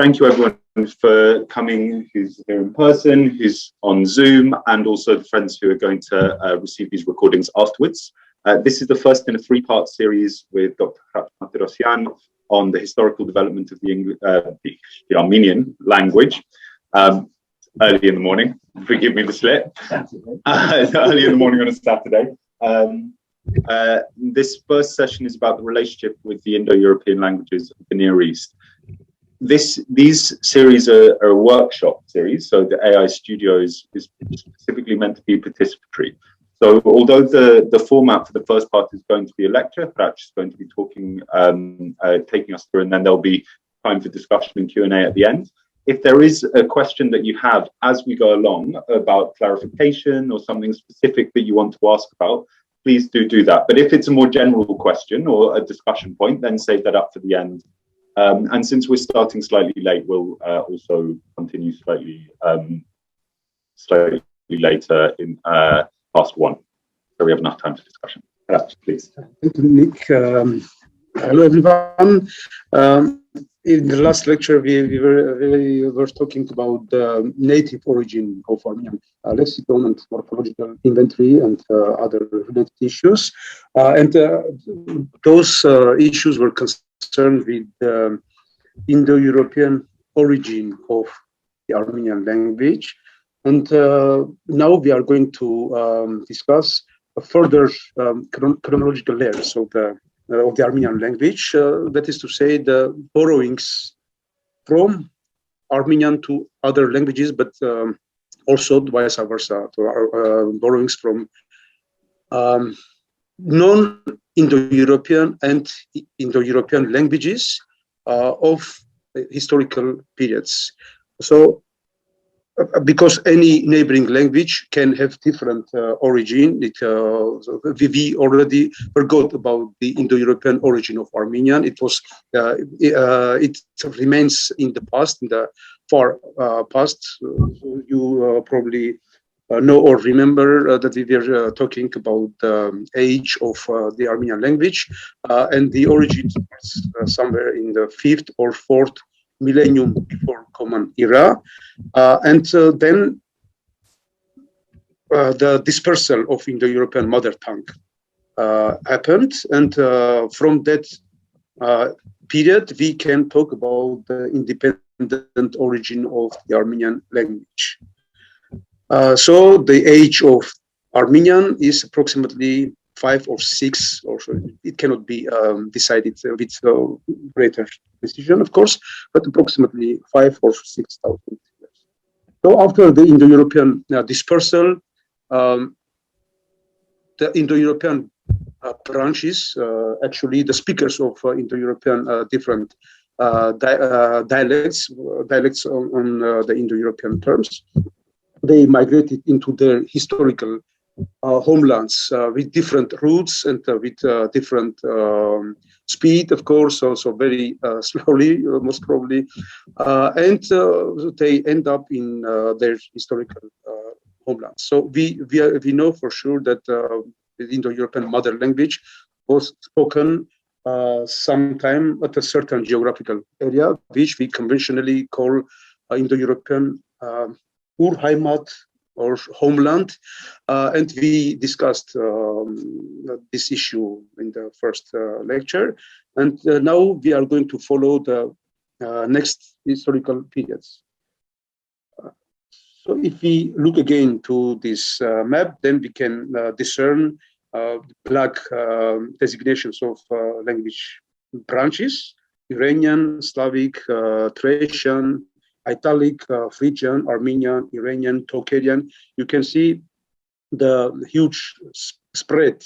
Thank you everyone for coming, who's here in person, who's on Zoom, and also the friends who are going to receive these recordings afterwards. This is the first in a three-part series with Dr. Hrach Martirosyan on the historical development of the Armenian language. Early in the morning, forgive me the slip. Early in the morning on a Saturday. This first session is about the relationship with the Indo-European languages of the Near East. These series are a workshop series, so the AI studio is specifically meant to be participatory. So although the format for the first part is going to be a lecture, Hrach is going to be talking, taking us through, and then there'll be time for discussion and Q&A at the end. If there is a question that you have as we go along about clarification or something specific that you want to ask about, please do that. But if it's a more general question or a discussion point, then save that up for the end. And since we're starting slightly late, we'll also continue slightly later in past one, so we have enough time for discussion. Please. Thank you, Nick. Hello, everyone. In the last lecture, we were talking about the native origin of Armenian lexicon and morphological inventory and other related issues. And those issues were concerned with the Indo-European origin of the Armenian language. And now we are going to discuss a further chronological layers of the Armenian language, that is to say, the borrowings from Armenian to other languages, but also vice versa, to borrowings from non-Indo-European and Indo-European languages of historical periods. So, because any neighboring language can have different origin, we already forgot about the Indo-European origin of Armenian. It remains in the past, in the far past. You probably know or remember that we were talking about the age of the Armenian language, and the origin was somewhere in the 5th or 4th millennium before Common Era, and then the dispersal of Indo-European mother tongue happened, and from that period we can talk about the independent origin of the Armenian language. So the age of Armenian is approximately 5 or 6, or so. It cannot be decided with greater precision, of course, but approximately 5 or 6,000 years. So after the Indo-European dispersal, the Indo-European branches, actually the speakers of Indo-European different dialects on the Indo-European terms, they migrated into their historical homelands with different routes and with different speed, of course, also very slowly, most probably, and they end up in their historical homelands. So we know for sure that the Indo-European mother language was spoken sometime at a certain geographical area, which we conventionally call Indo-European Urheimat, or homeland, and we discussed this issue in the first lecture, and now we are going to follow the next historical periods. So if we look again to this map, then we can discern black designations of language branches: Iranian, Slavic, Thracian, Italic, Phrygian, Armenian, Iranian, Tocharian. You can see the huge spread,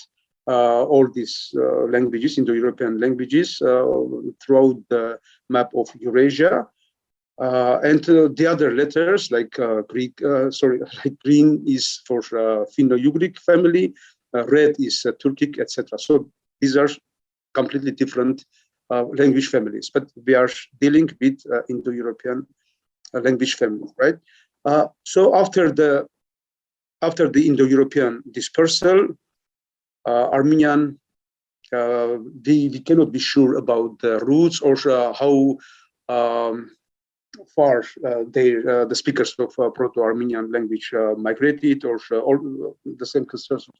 all these languages, Indo-European languages, throughout the map of Eurasia. And the other letters, like Greek, like green is for Finno-Ugric family, red is Turkic, etc. So these are completely different language families, but we are dealing with Indo-European language family, right? So after the Indo-European dispersal, Armenian, we cannot be sure about the roots or how far the speakers of Proto-Armenian language migrated, or all the same concerns of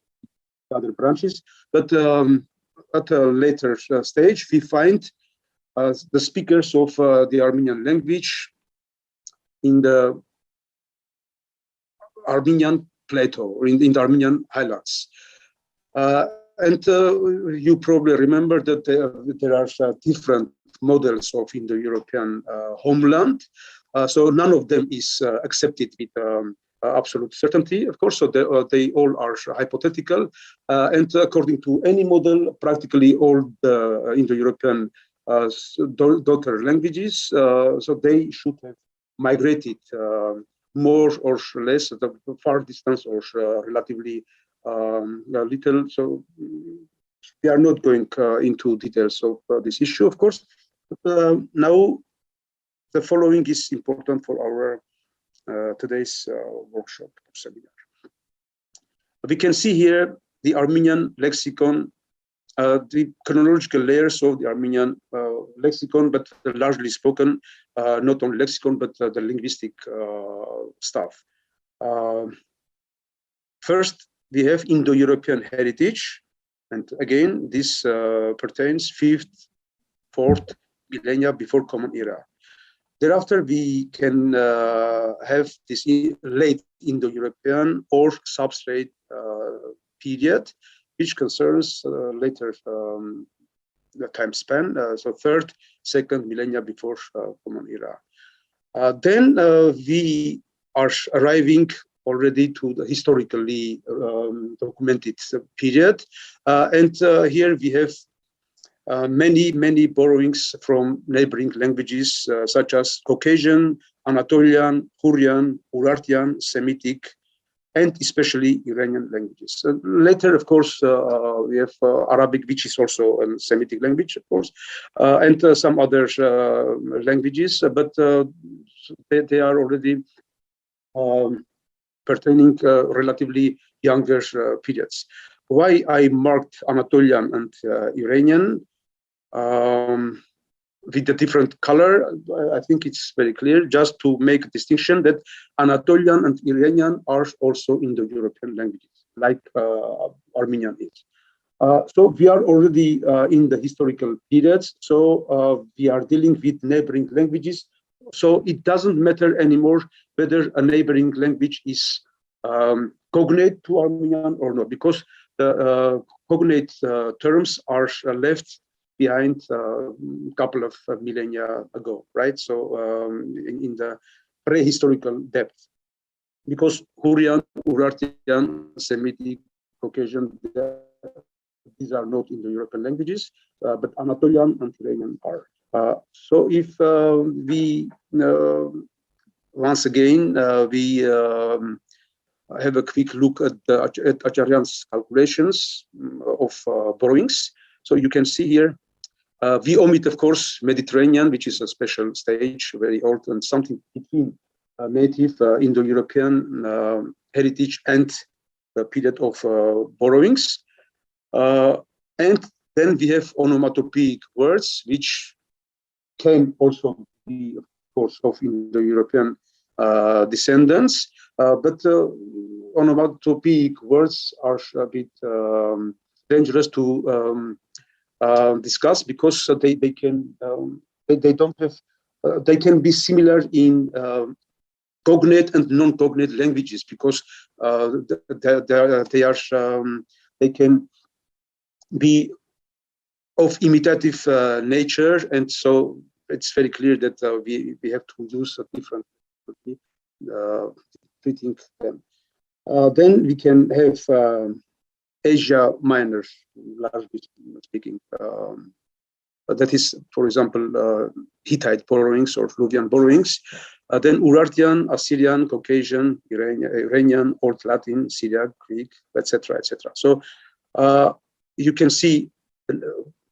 other branches. But at a later stage, we find the speakers of the Armenian language in the Armenian plateau, or in the Armenian Highlands. And you probably remember that there are different models of Indo-European homeland. So none of them is accepted with absolute certainty, of course. So they all are hypothetical. And according to any model, practically all the Indo-European daughter languages, so they should have migrated more or less at a far distance, or relatively little. So we are not going into details of this issue, of course. But now the following is important for our today's workshop or seminar. We can see here the Armenian lexicon, the chronological layers of the Armenian lexicon, but largely spoken, not only lexicon, but the linguistic stuff. First, we have Indo-European heritage. And again, this pertains 5th, 4th millennia before Common Era. Thereafter, we can have this late Indo-European or substrate period, which concerns later the time span, so 3rd, 2nd millennia before Common Era. Then we are arriving already to the historically documented period. And here we have many borrowings from neighboring languages, such as Caucasian, Anatolian, Hurrian, Urartian, Semitic, and especially Iranian languages. Later, of course, we have Arabic, which is also a Semitic language, of course, and some other languages, but they are already pertaining relatively younger periods. Why I marked Anatolian and Iranian with the different color, I think it's very clear, just to make a distinction that Anatolian and Iranian are also Indo-European languages, like Armenian is. So we are already in the historical periods, so we are dealing with neighboring languages. So it doesn't matter anymore whether a neighboring language is cognate to Armenian or not, because the cognate terms are left behind a couple of millennia ago, right? So in the prehistorical depth, because Hurrian, Urartian, Semitic, Caucasian, these are not Indo-European languages, but Anatolian and Iranian are. So if we, once again, we have a quick look at Acharyan's calculations of borrowings. So you can see here, we omit, of course, Mediterranean, which is a special stage, very old, and something between native Indo-European heritage and the period of borrowings. And then we have onomatopoeic words, which can also be, of course, of Indo-European descendants, but onomatopoeic words are a bit dangerous to discuss, because they can don't have they can be similar in cognate and non-cognate languages, because they can be of imitative nature, and so it's very clear that we have to use a different treating them. Then we can have Asia Minor, largely speaking. That is, for example, Hittite borrowings or Fluvian borrowings. Then Urartian, Assyrian, Caucasian, Iranian, Old Latin, Syriac, Greek, etc., etc. So you can see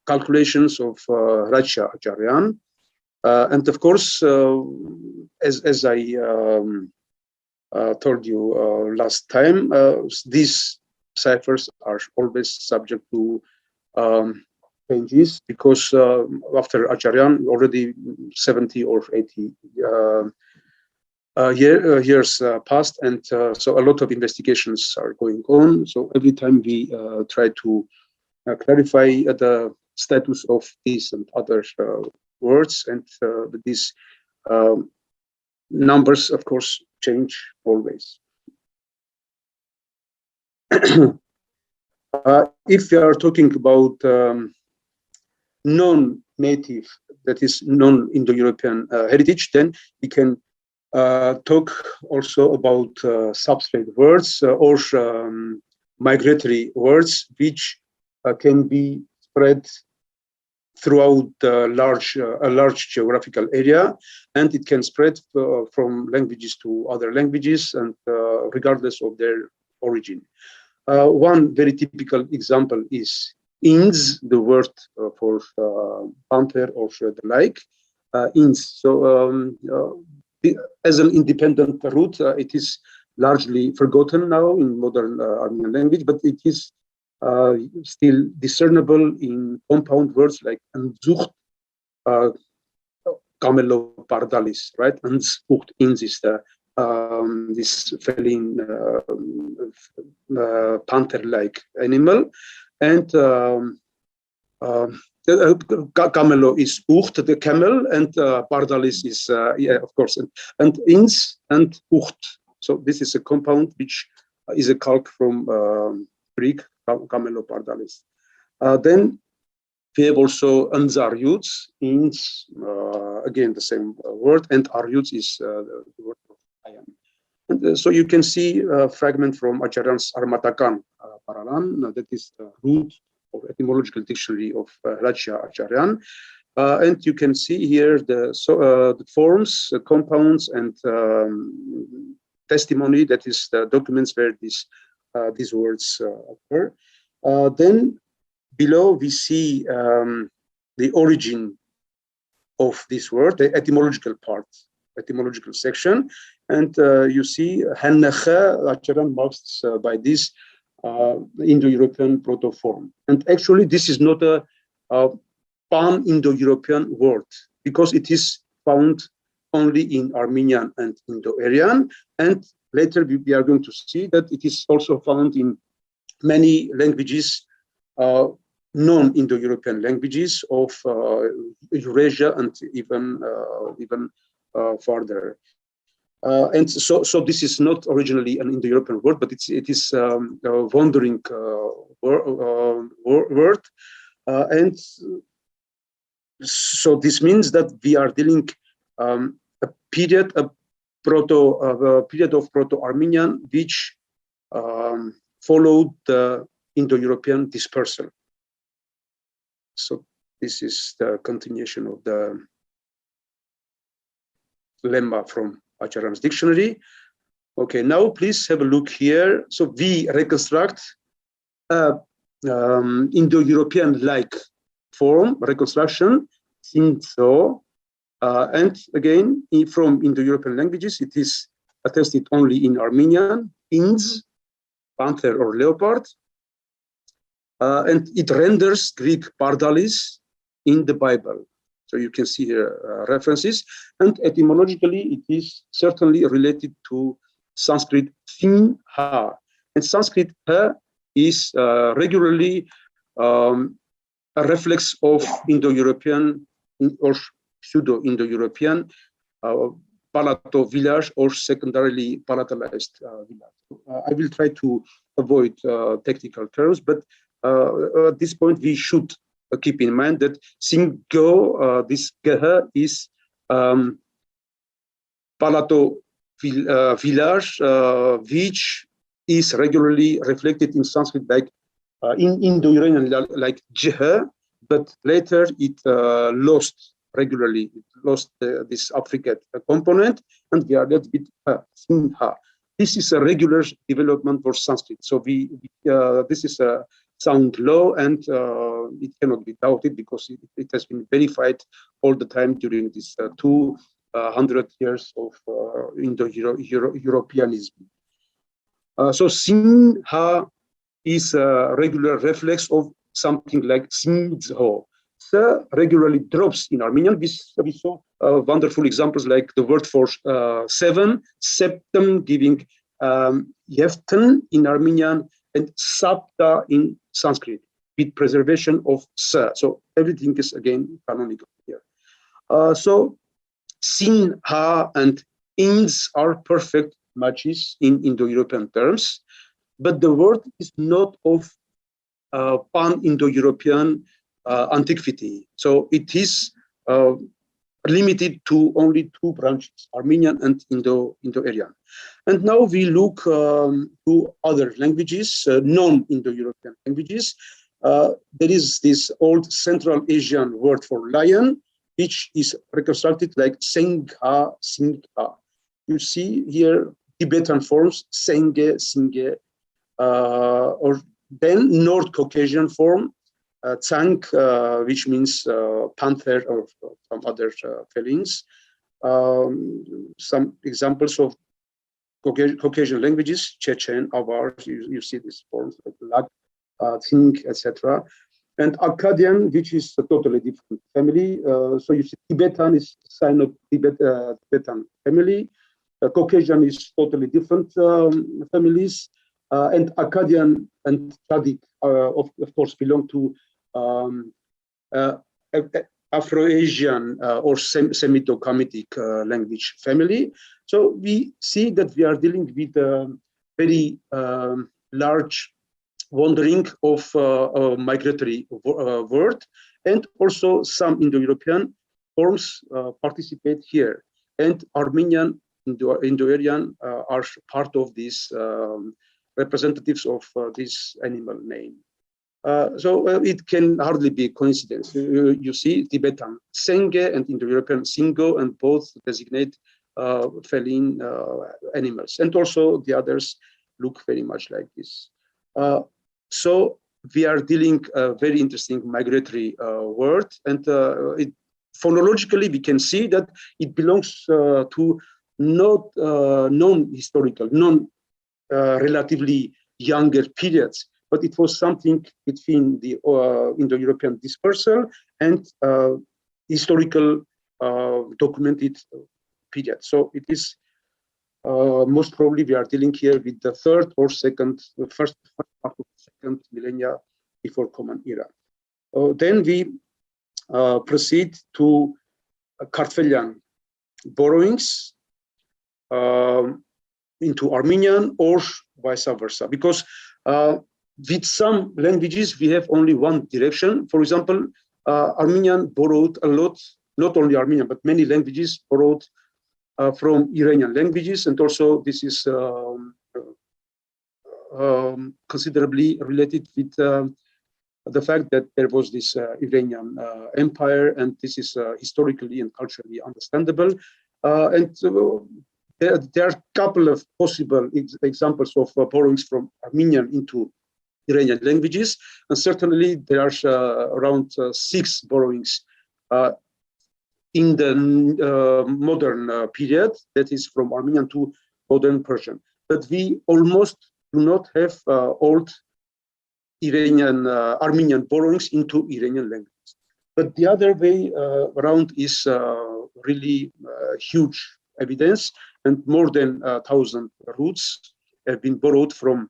calculations of Hrach Acharyan. And of course, as I told you last time, these ciphers are always subject to changes because after Acharyan, already 70 or 80 years passed, and so a lot of investigations are going on. So every time we try to clarify the status of these and other words, and these numbers, of course, change always. If we are talking about non-native, that is non-Indo-European heritage, then we can talk also about substrate words or migratory words, which can be spread throughout a large geographical area, and it can spread from languages to other languages, and regardless of their origin. One very typical example is ins, the word for panther or the like. Ins. So as an independent root, it is largely forgotten now in modern Armenian language, but it is still discernible in compound words like anzucht, camelopardalis, right? Anzucht, ins is the this feline panther-like animal, and camelo is ucht, the camel, and pardalis is yeah, of course, and ins and ucht. So this is a compound which is a calque from Greek camelopardalis. Then we have also anzaryuts, ins, again the same word, and aryuts is the word of ayam. And so you can see a fragment from Acharyan's Armatakan Paralan, that is the root of etymological dictionary of Hrach Acharyan. And you can see here the forms, compounds, and testimony, that is the documents where these words occur. Then below we see the origin of this word, the etymological part, etymological section, and you see Hannacha Acharyan marks by this Indo-European proto-form. And actually this is not a pan-Indo-European word, because it is found only in Armenian and Indo-Aryan, and later we are going to see that it is also found in many languages, non-Indo-European languages of Eurasia and even further. And so this is not originally an Indo-European word, but it is a wandering word, and so this means that we are dealing a period of Proto-Armenian which followed the Indo-European dispersal. So this is the continuation of the lemma from Acharyan's dictionary. Okay, now please have a look here. So we reconstruct Indo-European-like form, reconstruction, Sinso, and again, from Indo-European languages, it is attested only in Armenian, ins, panther or leopard, and it renders Greek pardalis in the Bible. So you can see here references, and etymologically it is certainly related to Sanskrit thin ha, and Sanskrit ha is regularly a reflex of Indo-European or pseudo-Indo-European palatal village or secondarily palatalized village. I will try to avoid technical terms, but at this point we should keep in mind that Singo, this Geha is palato village, which is regularly reflected in Sanskrit like in Indo-Iranian like Jeha, but later it lost this affricate component, and we are left with Sinha. This is a regular development for Sanskrit. So this is a sound law, and it cannot be doubted because it has been verified all the time during this 200 years of Indo-Europeanism. So Sinha is a regular reflex of something like smdzo. Regularly drops in Armenian. We saw wonderful examples like the word for 7, septem, giving yeften in Armenian, and sapta in Sanskrit, with preservation of sa. So everything is again canonical here. So sin, ha, and ins are perfect matches in Indo-European terms, but the word is not of pan-Indo-European antiquity. So it is limited to only 2 branches, Armenian and Indo-Aryan. And now we look to other languages, non-Indo-European languages. There is this old Central Asian word for lion, which is reconstructed like sengha, singha. You see here Tibetan forms, senge, singe, or then North Caucasian form, Tsang, which means panther or some other felines. Some examples of Caucasian languages, Chechen, Avar, you see these forms like Lag, Tsing, etc. And Akkadian, which is a totally different family. So you see Tibetan is sign of Tibetan family. Caucasian is totally different families. And Akkadian and Tzadik, of course, belong to Afro-Asian or Semito-Kamitic language family. So we see that we are dealing with a very large wandering of migratory word, and also some Indo-European forms participate here. And Armenian, Indo-Aryan are part of these representatives of this animal name. So it can hardly be coincidence. You see Tibetan Senge and Indo-European Singo, and both designate feline animals. And also the others look very much like this. So we are dealing a very interesting migratory word, and phonologically we can see that it belongs to not non-historical, relatively younger periods, but it was something between the Indo-European dispersal and historical documented period. So it is most probably we are dealing here with the first part of the second millennia before Common Era. Then we proceed to Kartvelian borrowings into Armenian or vice versa, because with some languages we have only one direction. For example, Armenian borrowed a lot, not only Armenian, but many languages borrowed from Iranian languages, and also this is considerably related with the fact that there was this Iranian empire, and this is historically and culturally understandable. And there are a couple of possible examples of borrowings from Armenian into Iranian languages, and certainly there are around 6 borrowings in the modern period, that is from Armenian to modern Persian. But we almost do not have old Iranian, Armenian borrowings into Iranian languages. But the other way around is really huge evidence, and more than 1,000 roots have been borrowed from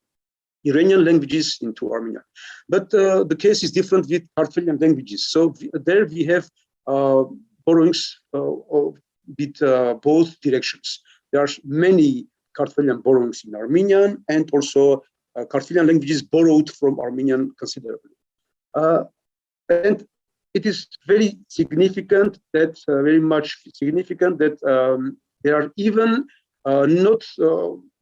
Iranian languages into Armenian. But the case is different with Kartvelian languages. So there we have borrowings with both directions. There are many Kartvelian borrowings in Armenian, and also Kartvelian languages borrowed from Armenian considerably. And it is very significant that, very much significant that there are even not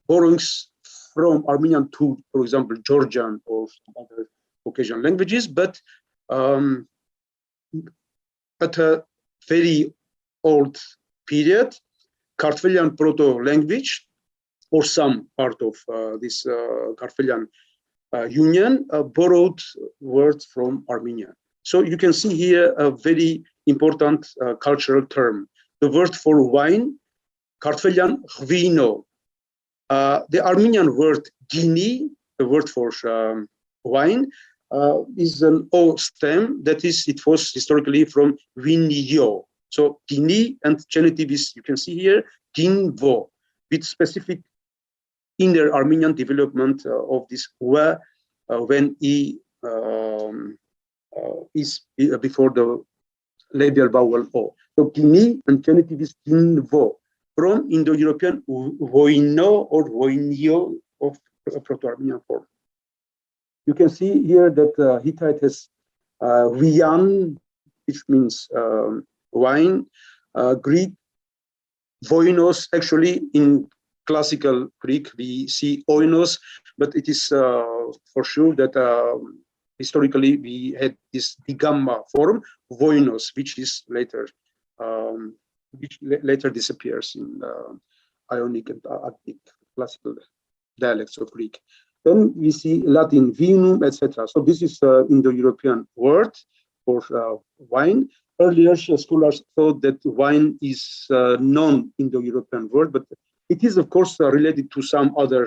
borrowings from Armenian to, for example, Georgian or other Caucasian languages, but at a very old period, Kartvelian proto-language, or some part of this Kartvelian union, borrowed words from Armenian. So you can see here a very important cultural term. The word for wine, Kartvelian hvino. The Armenian word gini, the word for wine, is an O stem. That is, it was historically from Vinyo. So Gini and genitive is, you can see here, Ginvo, with specific inner Armenian development of this W when E is before the labial vowel O. So Gini and genitive is Ginvo, from Indo-European Voino or Voinio of Proto-Armenian form. You can see here that Hittite has Vian, which means wine, Greek, Voinos. Actually, in classical Greek, we see oinos, but it is for sure that historically we had this digamma form, Voinos, which is later disappears in Ionic and Attic classical dialects of Greek. Then we see Latin vinum, etc. So this is Indo-European word for wine. Earlier, scholars thought that wine is non-Indo-European word, but it is, of course, related to some other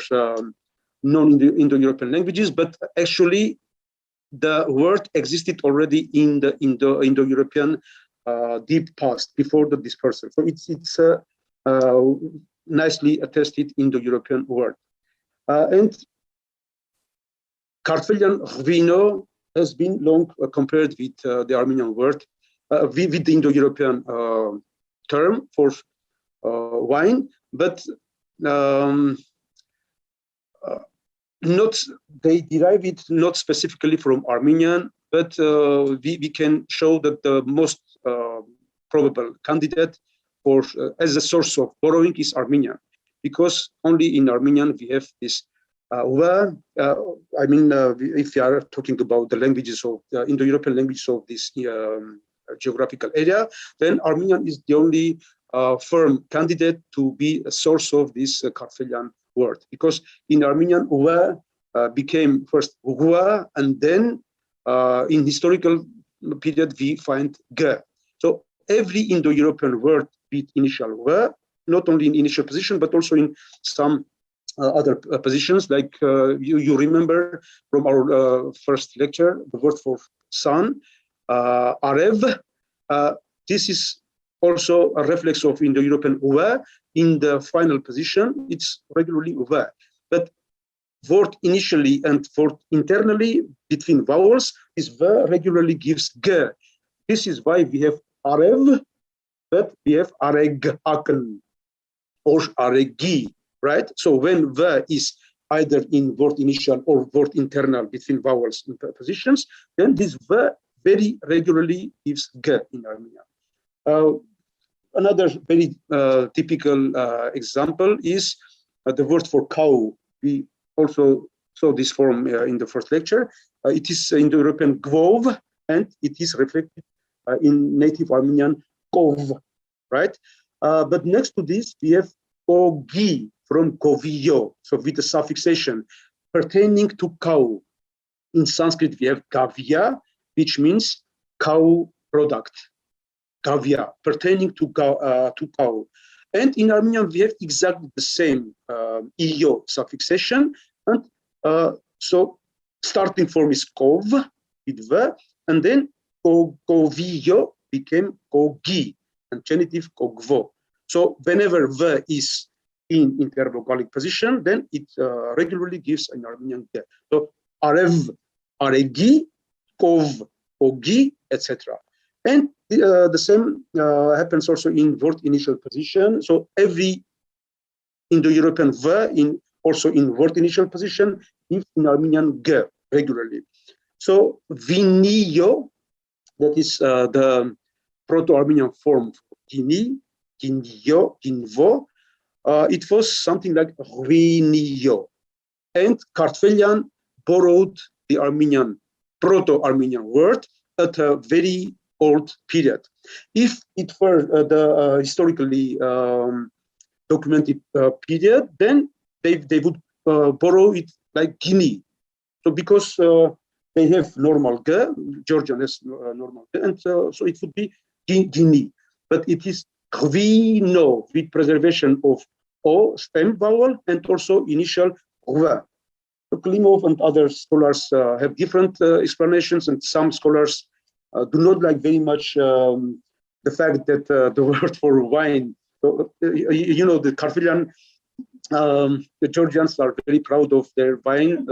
non-Indo-European languages. But actually, the word existed already in the Indo-European deep past, before the dispersal. So it's nicely attested Indo-European word. And Kartvelian Hvino has been long compared with the Armenian word, with the Indo-European term for wine, but they derive it not specifically from Armenian, but we can show that the most probable candidate for as a source of borrowing is Armenian, because only in Armenian we have this if you are talking about the languages of the Indo-European languages of this geographical area, then Armenian is the only firm candidate to be a source of this Kartvelian word, because in Armenian became first Ua, and then in historical period we find G. So every Indo-European word with initial W, not only in initial position but also in some other positions, like you remember from our first lecture, the word for sun, Arev. This is also a reflex of Indo-European uva. In the final position, it's regularly uva. But word initially and word internally between vowels, this v regularly gives g. This is why we have Arev, but we have Areg Aken or Aregi. Right? So when v is either in word initial or word internal between vowels in positions, then this v very regularly gives g in Armenian. Another very typical example is the word for cow. We also saw this form in the first lecture. It is Indo-European gvov, and it is reflected in native Armenian kov, right? But next to this, we have kogi, from koviyo, so with the suffixation pertaining to cow. In Sanskrit, we have gavya, which means cow product, gavya, pertaining to cow. And in Armenian, we have exactly the same iyo suffixation. And so starting form is kov with v, and then koviyo became kogi, and genitive kogvo. So whenever v is in intervocalic position, then it regularly gives an Armenian g. So Arev, Aregi, Kov, Ogi, etc. And the same happens also in word initial position. So every Indo-European v also in word initial position gives in Armenian g regularly. So Vinio, that is the Proto-Armenian form for Gini, Ginyo, Ginvo. It was something like Rinio. And Kartvelian borrowed the Armenian, Proto-Armenian word at a very old period. If it were the historically documented period, then they would borrow it like Guinea. So because they have normal G, Georgian has normal G, and so it would be Guinea. But it is Hvino with preservation of O stem vowel and also initial V. Klimov and other scholars have different explanations, and some scholars do not like very much the fact that the word for wine, the Kartvelian, the Georgians are very proud of their wine.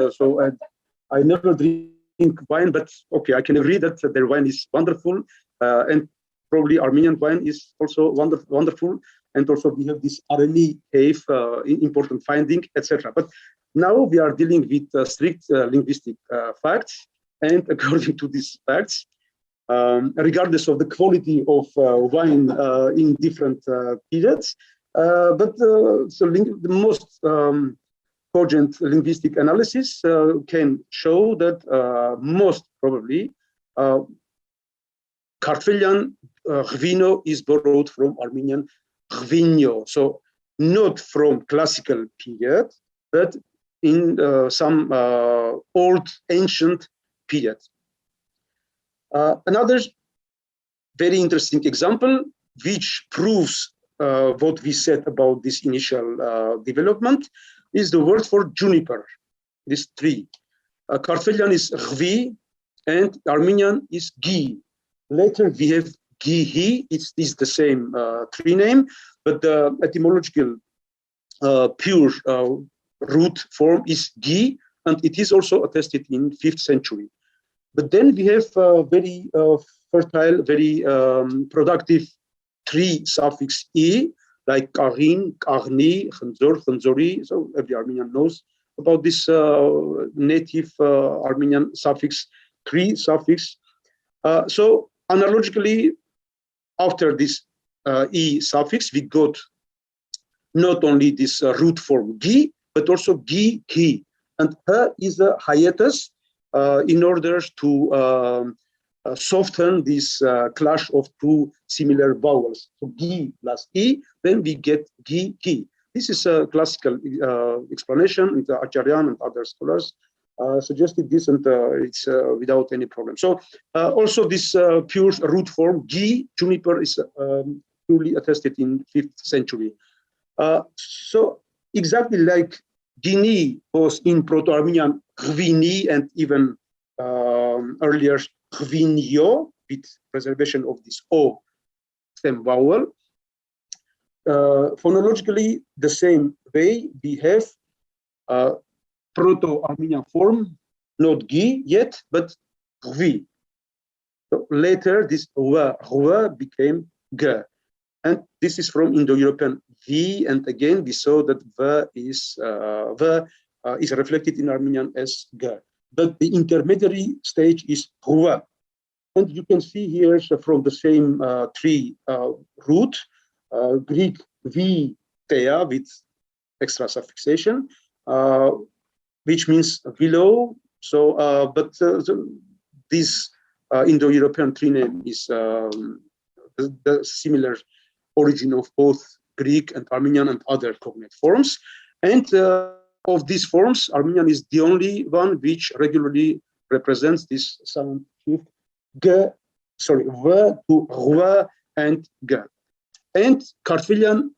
I never drink wine, but okay, I can agree that their wine is wonderful, and probably Armenian wine is also wonderful. And also we have this Areni cave, important finding, etc. But now we are dealing with strict linguistic facts, and according to these facts, regardless of the quality of wine in different periods, the most cogent linguistic analysis can show that most probably Kartvelian Hvino is borrowed from Armenian Hvino, so not from classical period, but in some old ancient period. Another very interesting example, which proves what we said about this initial development, is the word for juniper, this tree. Kartvelian is Ghvi, and Armenian is Gi. Later we have Gihi, it's the same tree name, but the etymological pure root form is Gi, and it is also attested in 5th century. But then we have very fertile, very productive tree suffix E, like Karin, Karni, Khanzor, Khanzori. So every Armenian knows about this native Armenian suffix, tree suffix. So analogically, after this E suffix, we got not only this root form Gi, but also Gi, Ki. And H is a hiatus in order to soften this clash of two similar vowels. So Gi plus E, then we get Gi, Ki. This is a classical explanation, and Acharyan and other scholars suggested this, and it's without any problem. So also this pure root form Gi, juniper, is purely attested in 5th century. So exactly like Gini was in Proto-Armenian Hvini, and even earlier Hvinio, with preservation of this O stem vowel. Phonologically, the same way, we have Proto-Armenian form, not Gi yet, but Hvi. So later, this W became G. And this is from Indo-European V, and again, we saw that V is reflected in Armenian as G. But the intermediary stage is Hva. And you can see here from the same tree root, Greek V, thea, with extra suffixation, which means willow. So, this Indo-European tree name is the similar origin of both Greek and Armenian and other cognate forms. And of these forms, Armenian is the only one which regularly represents this sound shift, V to Rwa and G. And Kartvelian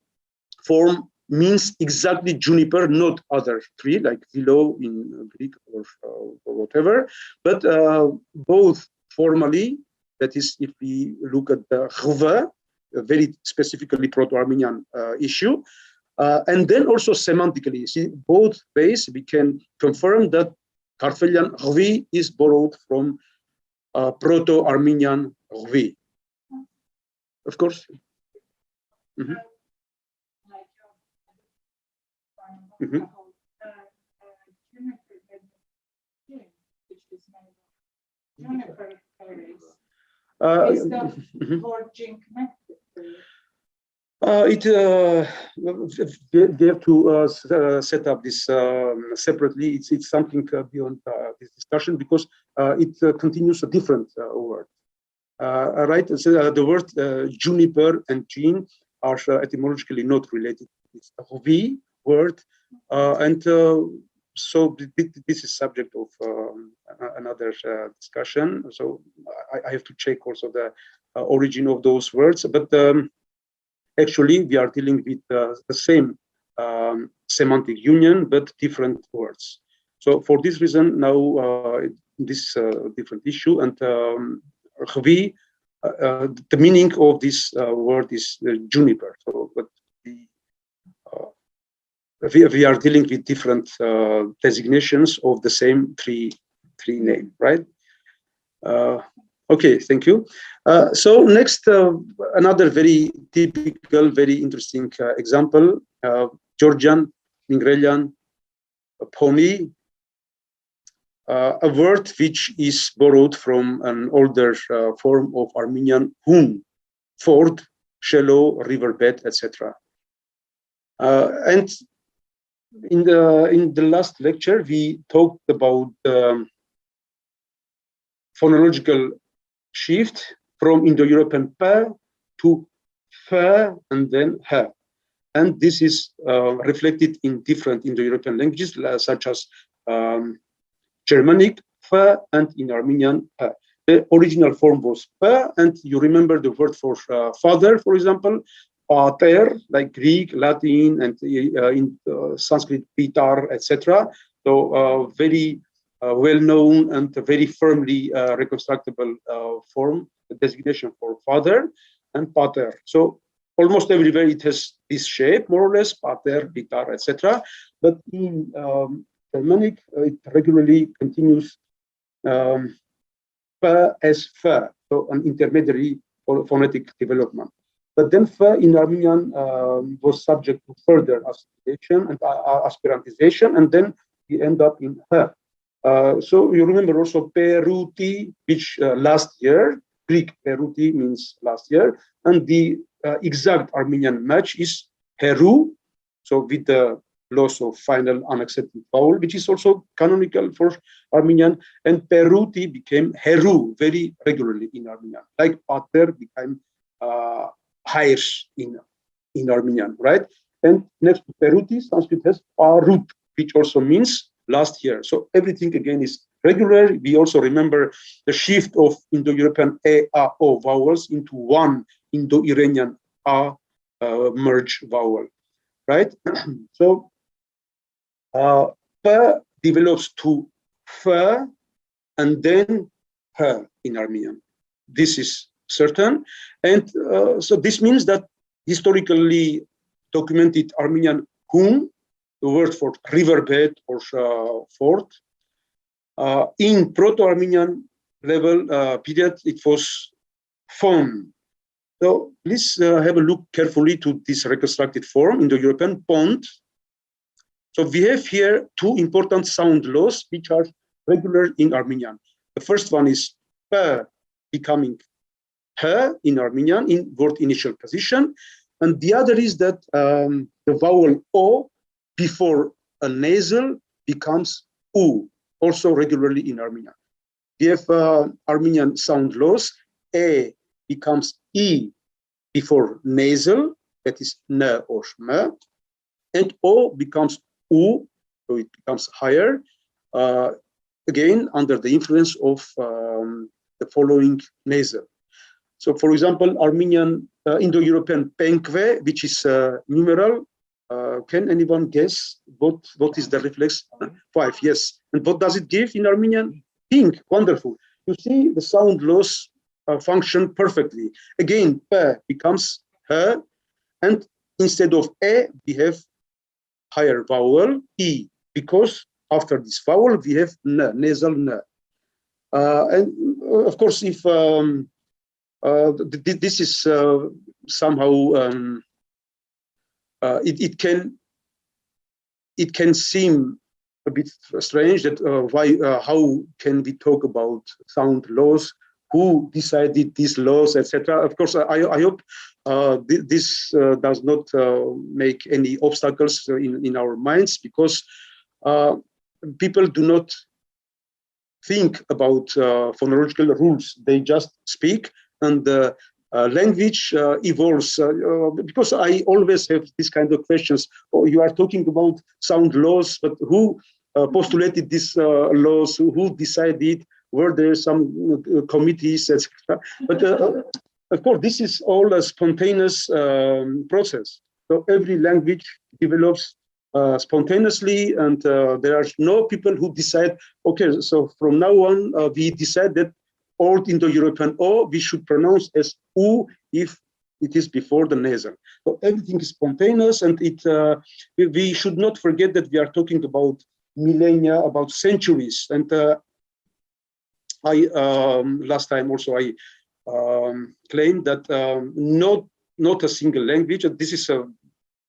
form means exactly juniper, not other tree like willow in Greek or whatever, but both formally, that is, if we look at the Rwa, very specifically Proto-Armenian issue, and then also semantically, see, both ways we can confirm that Kartvelian Rvi is borrowed from Proto-Armenian Rvi. Of course. Mm-hmm. Mm-hmm. They have to set up this separately. It's something beyond this discussion, because it continues a different word. Right? So the word juniper and gene are etymologically not related. It's a V word, and so this is subject of another discussion. So I have to check also the origin of those words, but actually we are dealing with the same semantic union, but different words. So for this reason, now this different issue, and the meaning of this word is juniper. So, but we are dealing with different designations of the same tree name, right? Okay, thank you. So next, another very typical, very interesting example, Georgian, Mingrelian, Pony, a word which is borrowed from an older form of Armenian hun, ford, shallow, riverbed, etc. And in the last lecture, we talked about phonological shift from Indo-European pa to fa and then ha. And this is reflected in different Indo-European languages, such as Germanic fa and in Armenian pa. The original form was pa, and you remember the word for father, for example, pater, like Greek, Latin, and in Sanskrit, pitar, etc. So very well-known and very firmly reconstructible form, the designation for father, and pater. So almost everywhere it has this shape, more or less, pater, pitar, etc. But in Germanic, it regularly continues fa as fa, so an intermediary phonetic development. But then fa in Armenian was subject to further aspirantization and then we end up in ha. So you remember also Peruti, which last year, Greek Peruti means last year, and the exact Armenian match is Heru, so with the loss of final unaccepted vowel, which is also canonical for Armenian, and Peruti became Heru very regularly in Armenian, like Pater became Hairs in Armenian, right? And next to Peruti, Sanskrit has Parut, which also means last year. So everything again is regular. We also remember the shift of Indo-European A, A, O vowels into one Indo-Iranian A merge vowel, right? So Pa develops to Fa and then Ha in Armenian. This is certain. And so this means that historically documented Armenian hun, the word for riverbed or fort, in Proto-Armenian level period, it was fon. So please have a look carefully to this reconstructed form in the European pond. So we have here two important sound laws which are regular in Armenian. The first one is pa becoming ha in Armenian in word initial position. And the other is that the vowel o before a nasal becomes u, also regularly in Armenian. We have Armenian sound laws. A becomes e before nasal, that is na or shma, and o becomes u, so it becomes higher, again under the influence of the following nasal. So, for example, Armenian Indo-European penkve, which is numeral. Can anyone guess what is the reflex? 5, yes. And what does it give in Armenian? Pink, wonderful. You see the sound laws function perfectly. Again, pa becomes ha, and instead of e, we have higher vowel, e, because after this vowel, we have n, nasal n. And of course, if this is somehow, it can seem a bit strange that how can we talk about sound laws? Who decided these laws, etc.? Of course, I hope this does not make any obstacles in our minds, because people do not think about phonological rules. They just speak, and the language evolves. Because I always have this kind of questions. Oh, you are talking about sound laws, but who postulated these laws? Who decided? Were there some committees, etc.? But of course, this is all a spontaneous process. So every language develops spontaneously, and there are no people who decide, okay, so from now on, we decide that Old Indo-European O we should pronounce as U if it is before the nasal. So everything is spontaneous, and we should not forget that we are talking about millennia, about centuries. And last time also I claimed that not a single language, and this is a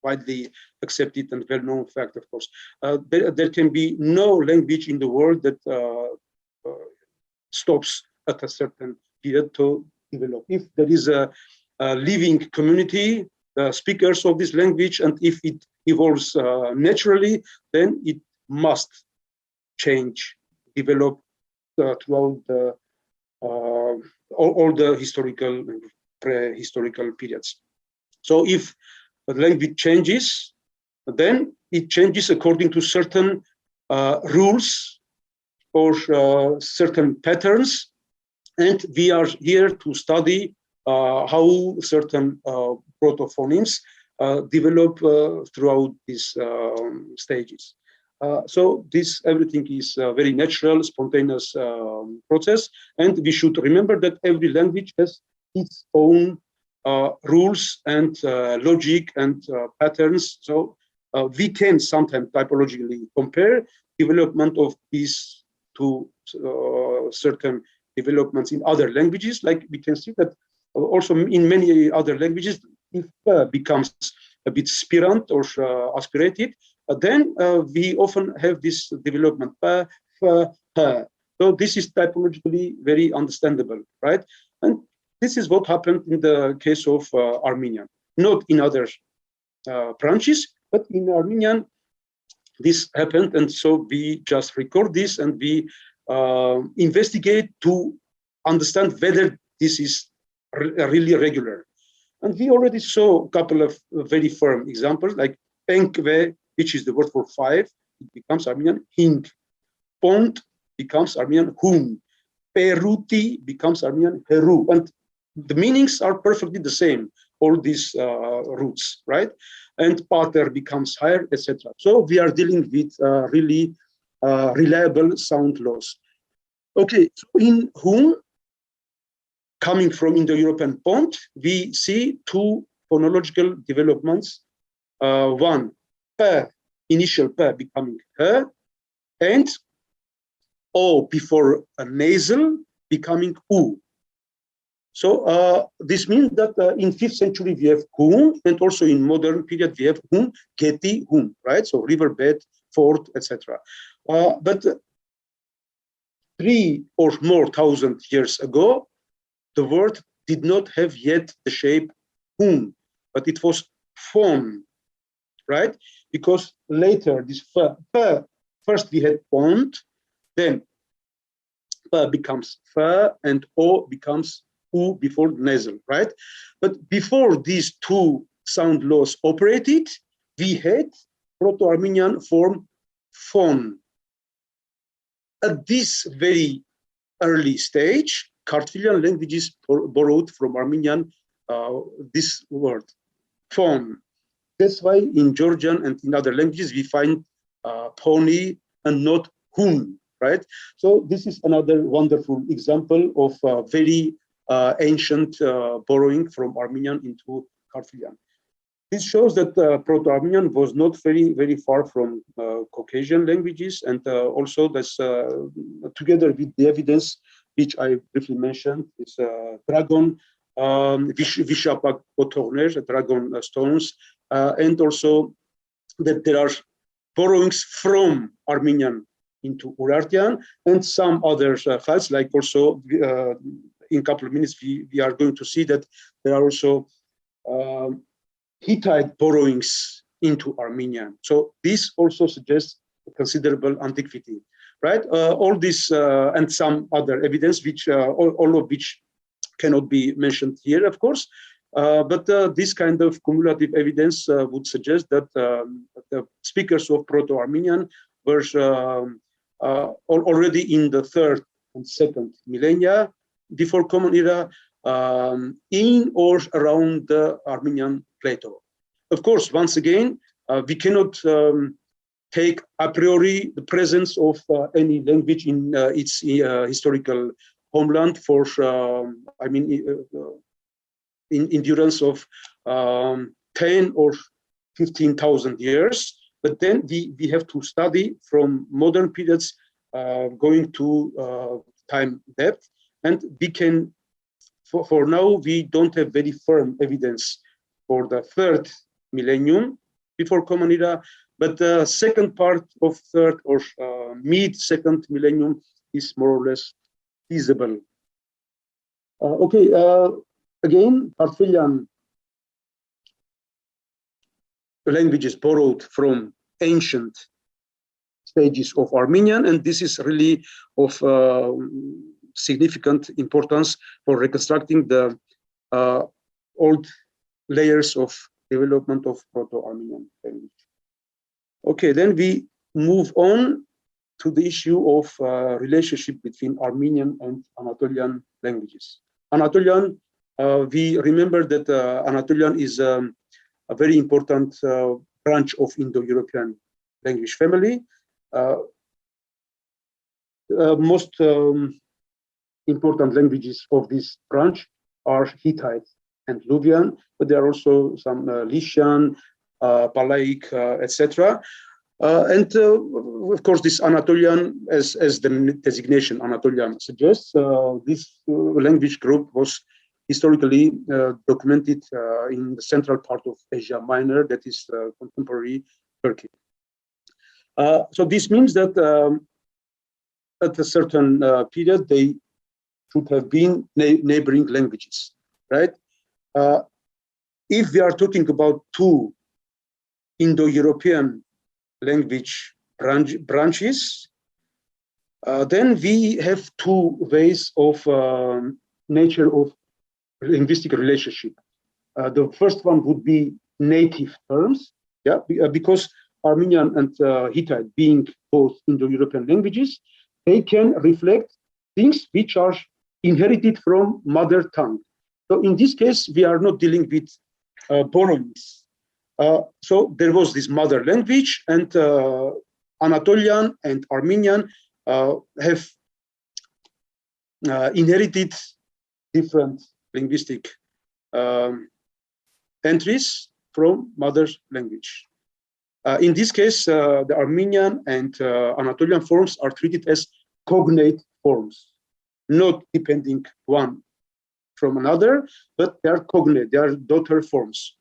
widely accepted and well-known fact, of course. There can be no language in the world that stops at a certain period to develop. If there is a living community, speakers of this language, and if it evolves naturally, then it must change, develop throughout all the historical and prehistorical periods. So if the language changes, then it changes according to certain rules or certain patterns, and we are here to study how certain protophonemes develop throughout these stages. So this everything is a very natural, spontaneous process, and we should remember that every language has its own rules and logic and patterns. So we can sometimes typologically compare development of these two certain developments in other languages. Like we can see that also in many other languages, if becomes a bit spirant or aspirated, then we often have this development. So this is typologically very understandable, right? And this is what happened in the case of Armenian, not in other branches, but in Armenian, this happened. And so we just record this and we investigate to understand whether this is really regular. And we already saw a couple of very firm examples, like Penkve, which is the word for 5, it becomes Armenian Hing. Pont becomes Armenian Hun. Peruti becomes Armenian Heru. And the meanings are perfectly the same, all these roots, right? And Pater becomes higher, etc. So we are dealing with really reliable sound laws. Okay, so in Hun, coming from Indo-European Pont, we see two phonological developments. One, P, initial P becoming H, and O before a nasal becoming U. So this means that in 5th century we have Hun, and also in modern period we have Hun, Geti, Hun, right? So riverbed, fort, etc. But 3 or more thousand years ago, the word did not have yet the shape Hun, but it was Phon, right? Because later this first we had Pont, then P becomes F, and O becomes U before nasal, right? But before these two sound laws operated, we had Proto-Armenian form Phon. At this very early stage, Kartvelian languages borrowed from Armenian this word, Phon. That's why in Georgian and in other languages we find pony and not hun, right? So this is another wonderful example of very ancient borrowing from Armenian into Kartvelian. This shows that Proto-Armenian was not very far from Caucasian languages, and also that's together with the evidence which I briefly mentioned, is dragon, Vishapak Kotorner, dragon stones, and also that there are borrowings from Armenian into Urartian, and some other files, like also in a couple of minutes we are going to see that there are also Hittite borrowings into Armenian. So this also suggests a considerable antiquity, right? All this and some other evidence, which all of which cannot be mentioned here, of course, but this kind of cumulative evidence would suggest that the speakers of Proto-Armenian were already in the 3rd and 2nd millennia before Common Era, in or around the Armenian plateau. Of course, once again, we cannot take a priori the presence of any language in its historical homeland for, in endurance of 10 or 15,000 years. But then we have to study from modern periods going to time depth. And we can, for now, we don't have very firm evidence for the third millennium before Common Era, but the second part of third or mid-second millennium is more or less feasible. Again, Kartvelian languages borrowed from ancient stages of Armenian, and this is really of significant importance for reconstructing the old layers of development of Proto-Armenian language. Okay, then we move on to the issue of relationship between Armenian and Anatolian languages. Anatolian, we remember that Anatolian is a very important branch of Indo-European language family. Most important languages of this branch are Hittite and Luvian, but there are also some Lycian, Palaic, etc. And of course, this Anatolian, as the designation Anatolian suggests, this language group was historically documented in the central part of Asia Minor, that is contemporary Turkey. So this means that at a certain period, they should have been neighboring languages, right? If we are talking about two Indo-European language branches, then we have two ways of nature of linguistic relationship. The first one would be native terms, yeah, because Armenian and Hittite being both Indo-European languages, they can reflect things which are inherited from mother tongue. So in this case, we are not dealing with borrowings. So there was this mother language, and Anatolian and Armenian have inherited different linguistic entries from mother language. In this case, the Armenian and Anatolian forms are treated as cognate forms, not depending one from another, but they are cognate, they are daughter forms.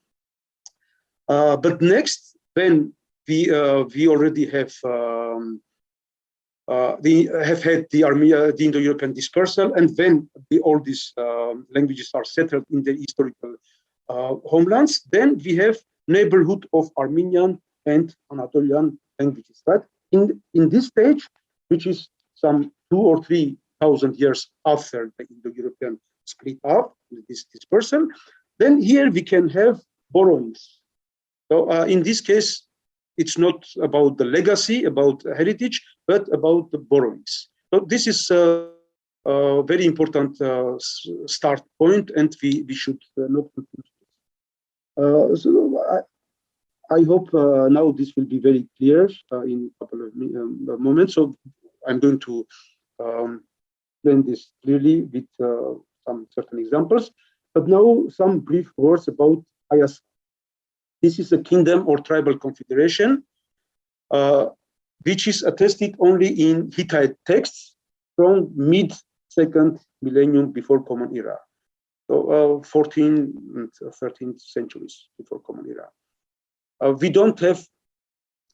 But next, when we already have had the Indo-European dispersal, and when all these languages are settled in their historical homelands, then we have neighborhood of Armenian and Anatolian languages, right? In this stage, which is some 2,000 or 3,000 years after the Indo-European split up, this dispersal, then here we can have borrowings. So in this case, it's not about the legacy, about heritage, but about the borrowings. So this is a very important start point, and we should not confuse. So I hope now this will be very clear in a couple of moments. So I'm going to explain this clearly with some certain examples. But now some brief words about Hayastan. This is a kingdom or tribal confederation, which is attested only in Hittite texts from mid-second millennium before Common Era. So 14th and 13th centuries before Common Era. We don't have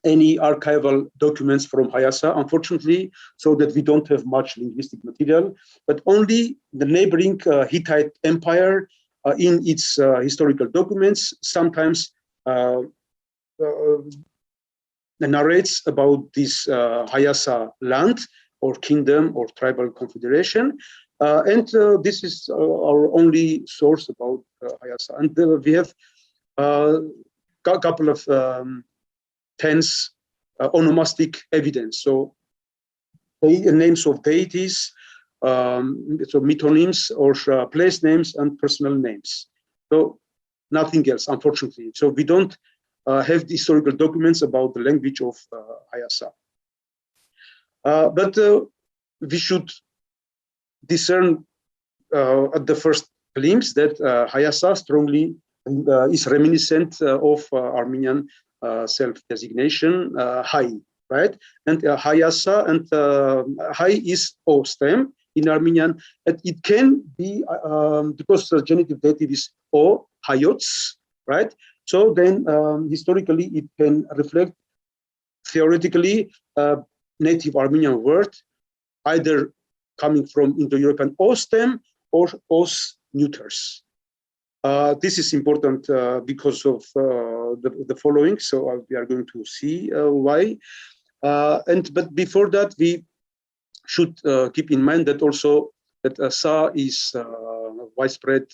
any archival documents from Hayastan, unfortunately, so that we don't have much linguistic material, but only the neighboring Hittite empire in its historical documents sometimes narrates about this Hayastan land or kingdom or tribal confederation. And this is our only source about Hayastan. And we have a couple of tense onomastic evidence. So names of deities, so metonyms or place names and personal names. So nothing else, unfortunately. So we don't have the historical documents about the language of Hayasa. But we should discern at the first glimpse that Hayasa strongly is reminiscent of Armenian self-designation, Hay, right? And Hayasa and Hay is O stem in Armenian, and it can be because the genitive dative is O, Hayots, right? So then historically it can reflect theoretically native Armenian word, either coming from Indo-European O stem or Os neuters. This is important because of the following, so we are going to see why. But before that, we should keep in mind that also that Sa is a widespread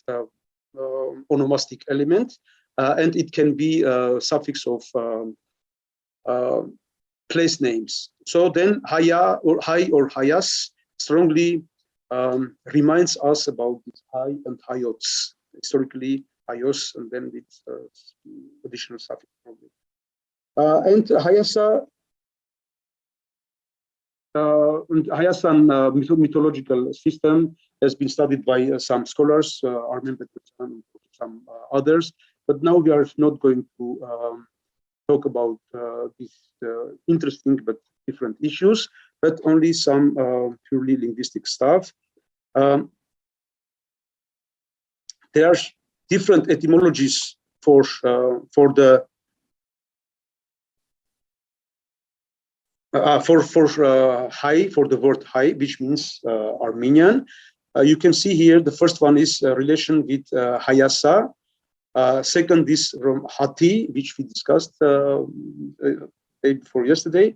onomastic element, and it can be a suffix of place names. So then Haya or Hay or Hayas strongly reminds us about this Hay and Hayots. Historically, Hayos, and then with additional suffix probably. And Hayasa and Hayasan mythological system has been studied by some scholars, Armenian and some others. But now we are not going to talk about these interesting but different issues, but only some purely linguistic stuff. There are different etymologies for the Hay, for the word Hay, which means Armenian. You can see here the first one is relation with Hayasa. Second is from Hati, which we discussed day before yesterday.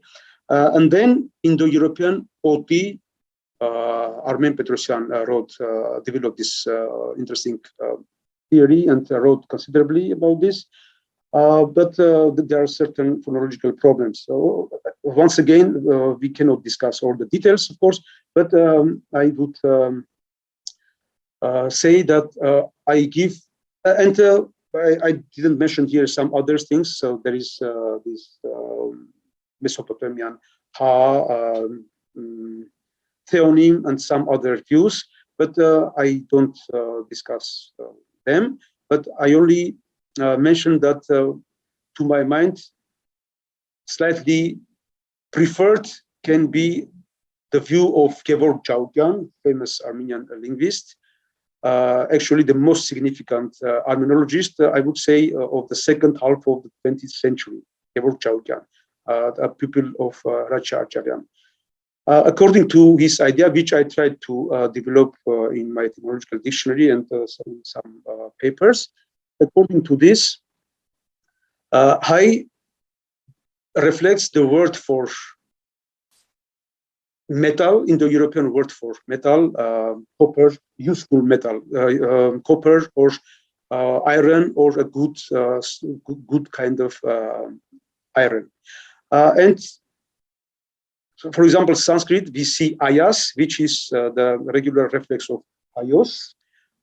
And then Indo-European Oti, Armen Petrosyan developed this interesting theory and wrote considerably about this. But there are certain phonological problems. So once again, we cannot discuss all the details, of course, but I would say that I give, and I didn't mention here some other things. So there is this Mesopotamian Ha, theonym, and some other views, but I don't discuss them. But I only mentioned that, to my mind, slightly preferred can be the view of Georg Jaugyan, famous Armenian linguist, actually the most significant Armenologist, I would say, of the second half of the 20th century, Georg Jaugyan, a pupil of Hrach. According to his idea, which I tried to develop in my etymological dictionary and some papers, according to this, Hay reflects the word for metal, Indo-European word for metal, copper, useful metal, copper or iron, or a good kind of iron. And so, for example, Sanskrit, we see ayas, which is the regular reflex of ayos.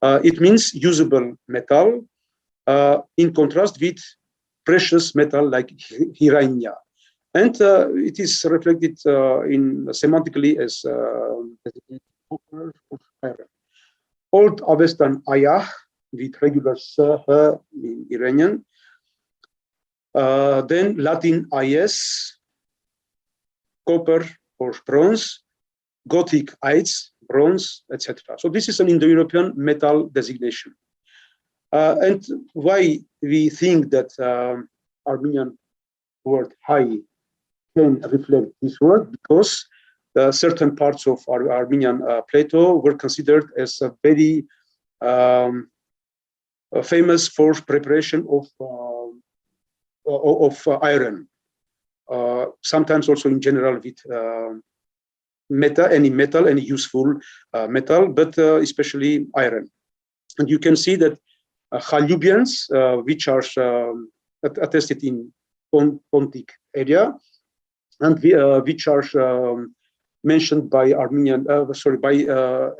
It means usable metal, in contrast with precious metal like hiranya. And it is reflected semantically as copper or iron. Old Avestan ayah, with regular in Iranian. Then Latin ayes, copper or bronze, Gothic ides, bronze, etc. So this is an Indo-European metal designation. And why we think that Armenian word Hay can reflect this word? Because certain parts of our Armenian plateau were considered as very famous for preparation of iron. Sometimes also in general with any useful metal, but especially iron. And you can see that Halubians, which are attested in Pontic area, and which are mentioned by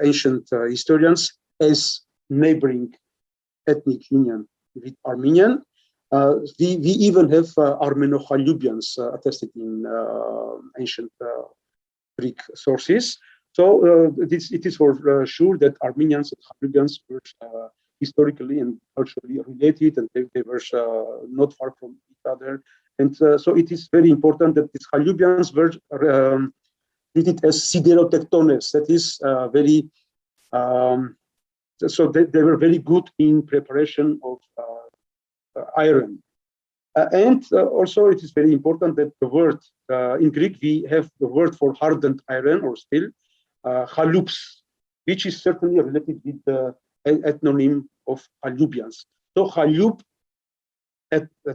ancient historians as neighboring ethnic union with Armenian, We even have Armeno-Halubians attested in ancient Greek sources. So it is for sure that Armenians and Halubians were historically and culturally related, and they were not far from each other. And so it is very important that these Halubians were treated as siderotectones. That is very, so they were very good in preparation of iron. And also it is very important that the word, in Greek, we have the word for hardened iron or steel, halups, which is certainly related with the ethnonym of Halubians. So Halub,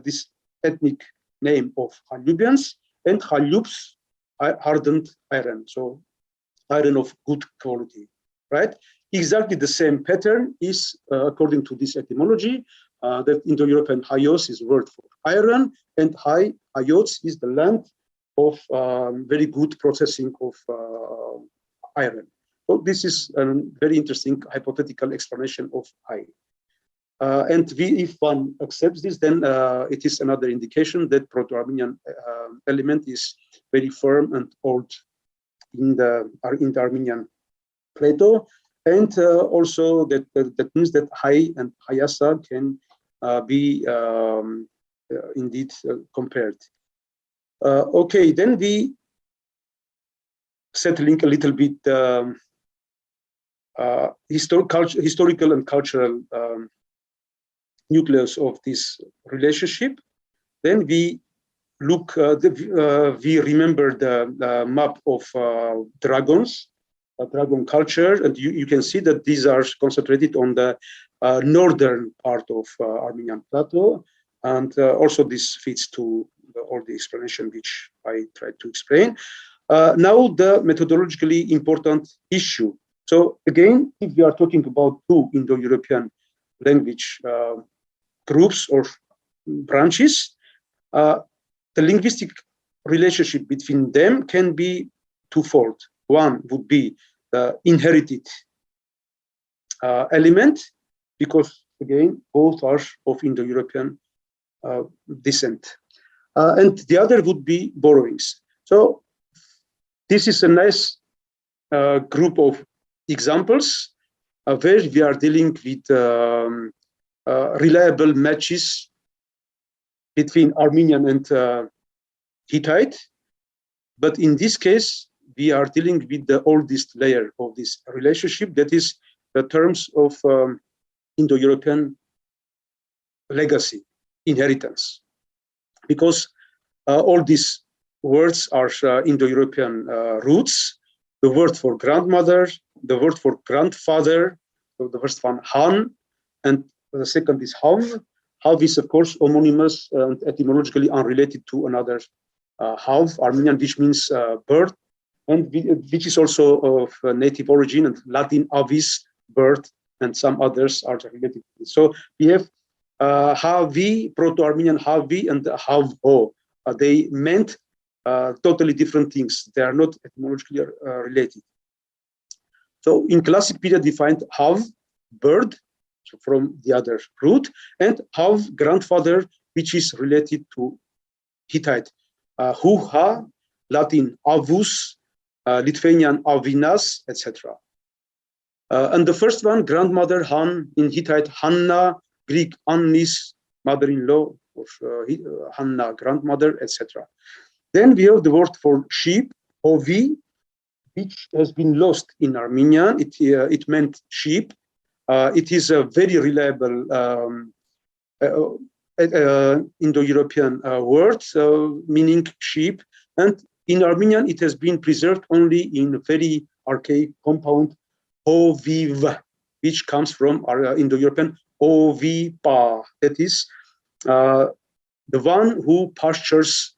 this ethnic name of Halubians, and Halups, hardened iron, so iron of good quality, right? Exactly the same pattern is, according to this etymology, that Indo-European Hayos is word for iron, and Hayos is the land of very good processing of iron. So this is a very interesting hypothetical explanation of Hay. And if one accepts this, then it is another indication that Proto-Armenian element is very firm and old in the Armenian plateau. And also that means that Hay and Hayastan can be indeed compared. Okay, then we settling a little bit historical and cultural nucleus of this relationship. Then we look, we remember the map of dragons, dragon culture, and you can see that these are concentrated on the northern part of Armenian plateau, and also this fits to all the explanation which I tried to explain. Now the methodologically important issue. So again, if we are talking about two Indo-European language groups or branches, the linguistic relationship between them can be twofold. One would be the inherited element, because again, both are of Indo-European descent. And the other would be borrowings. So this is a nice group of examples where we are dealing with reliable matches between Armenian and Hittite. But in this case, we are dealing with the oldest layer of this relationship, that is the terms of Indo-European legacy, inheritance. Because all these words are Indo-European roots. The word for grandmother, the word for grandfather, so the first one, Han, and the second is Hav. Hav is, of course, homonymous and etymologically unrelated to another Hav, Armenian, which means bird, and which is also of native origin, and Latin avis, bird, and some others are related to this. So we have Havi, Proto-Armenian Havi, and Havho. They meant totally different things. They are not etymologically related. So in classic period, we find Hav, bird, so from the other root, and Hav, grandfather, which is related to Hittite. Huha, Latin avus, Lithuanian avinas, etc. And the first one, grandmother, Han, in Hittite, Hanna, Greek, Annis, mother-in-law, or Hanna, grandmother, etc. Then we have the word for sheep, Ovi, which has been lost in Armenian. It meant sheep. It is a very reliable Indo-European word, meaning sheep. And in Armenian, it has been preserved only in a very archaic compound, Oviv, which comes from our Indo-European Ovipa. That is the one who pastures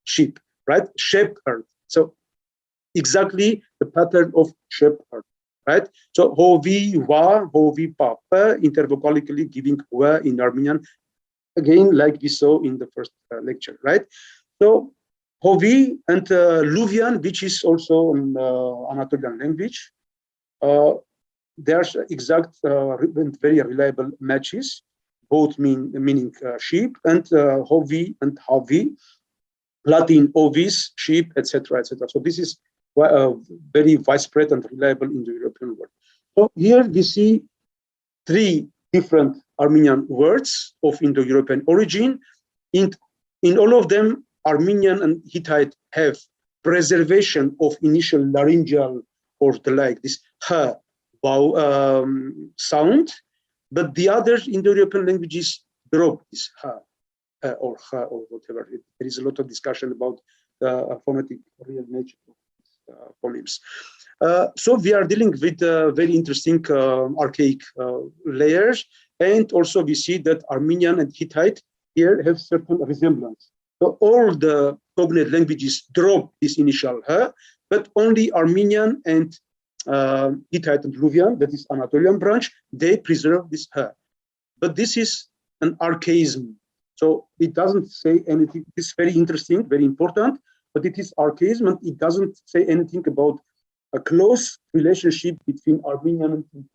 sheep, right? Shepherd. So exactly the pattern of shepherd, right? So hovi wa, hovi papa, intervocalically giving wa in Armenian, again, like we saw in the first lecture, right? So hovi and Luvian, which is also an Anatolian language, there's exact and very reliable matches. both meaning sheep, and hovi and havi, Latin ovis, sheep, etc., etc. So this is very widespread and reliable in the European world. So here we see three different Armenian words of Indo-European origin. In all of them, Armenian and Hittite have preservation of initial laryngeal or the like, this h sound, but the other Indo-European languages drop this h or h or whatever. There is a lot of discussion about the phonetic real nature of these phonemes. So we are dealing with very interesting archaic layers, and also we see that Armenian and Hittite here have certain resemblance. So all the cognate languages drop this initial h, but only Armenian and Hittite and Luvian, that is Anatolian branch, they preserve this h. But this is an archaism. So it doesn't say anything. It's very interesting, very important, but it is archaism, and it doesn't say anything about a close relationship between Armenian and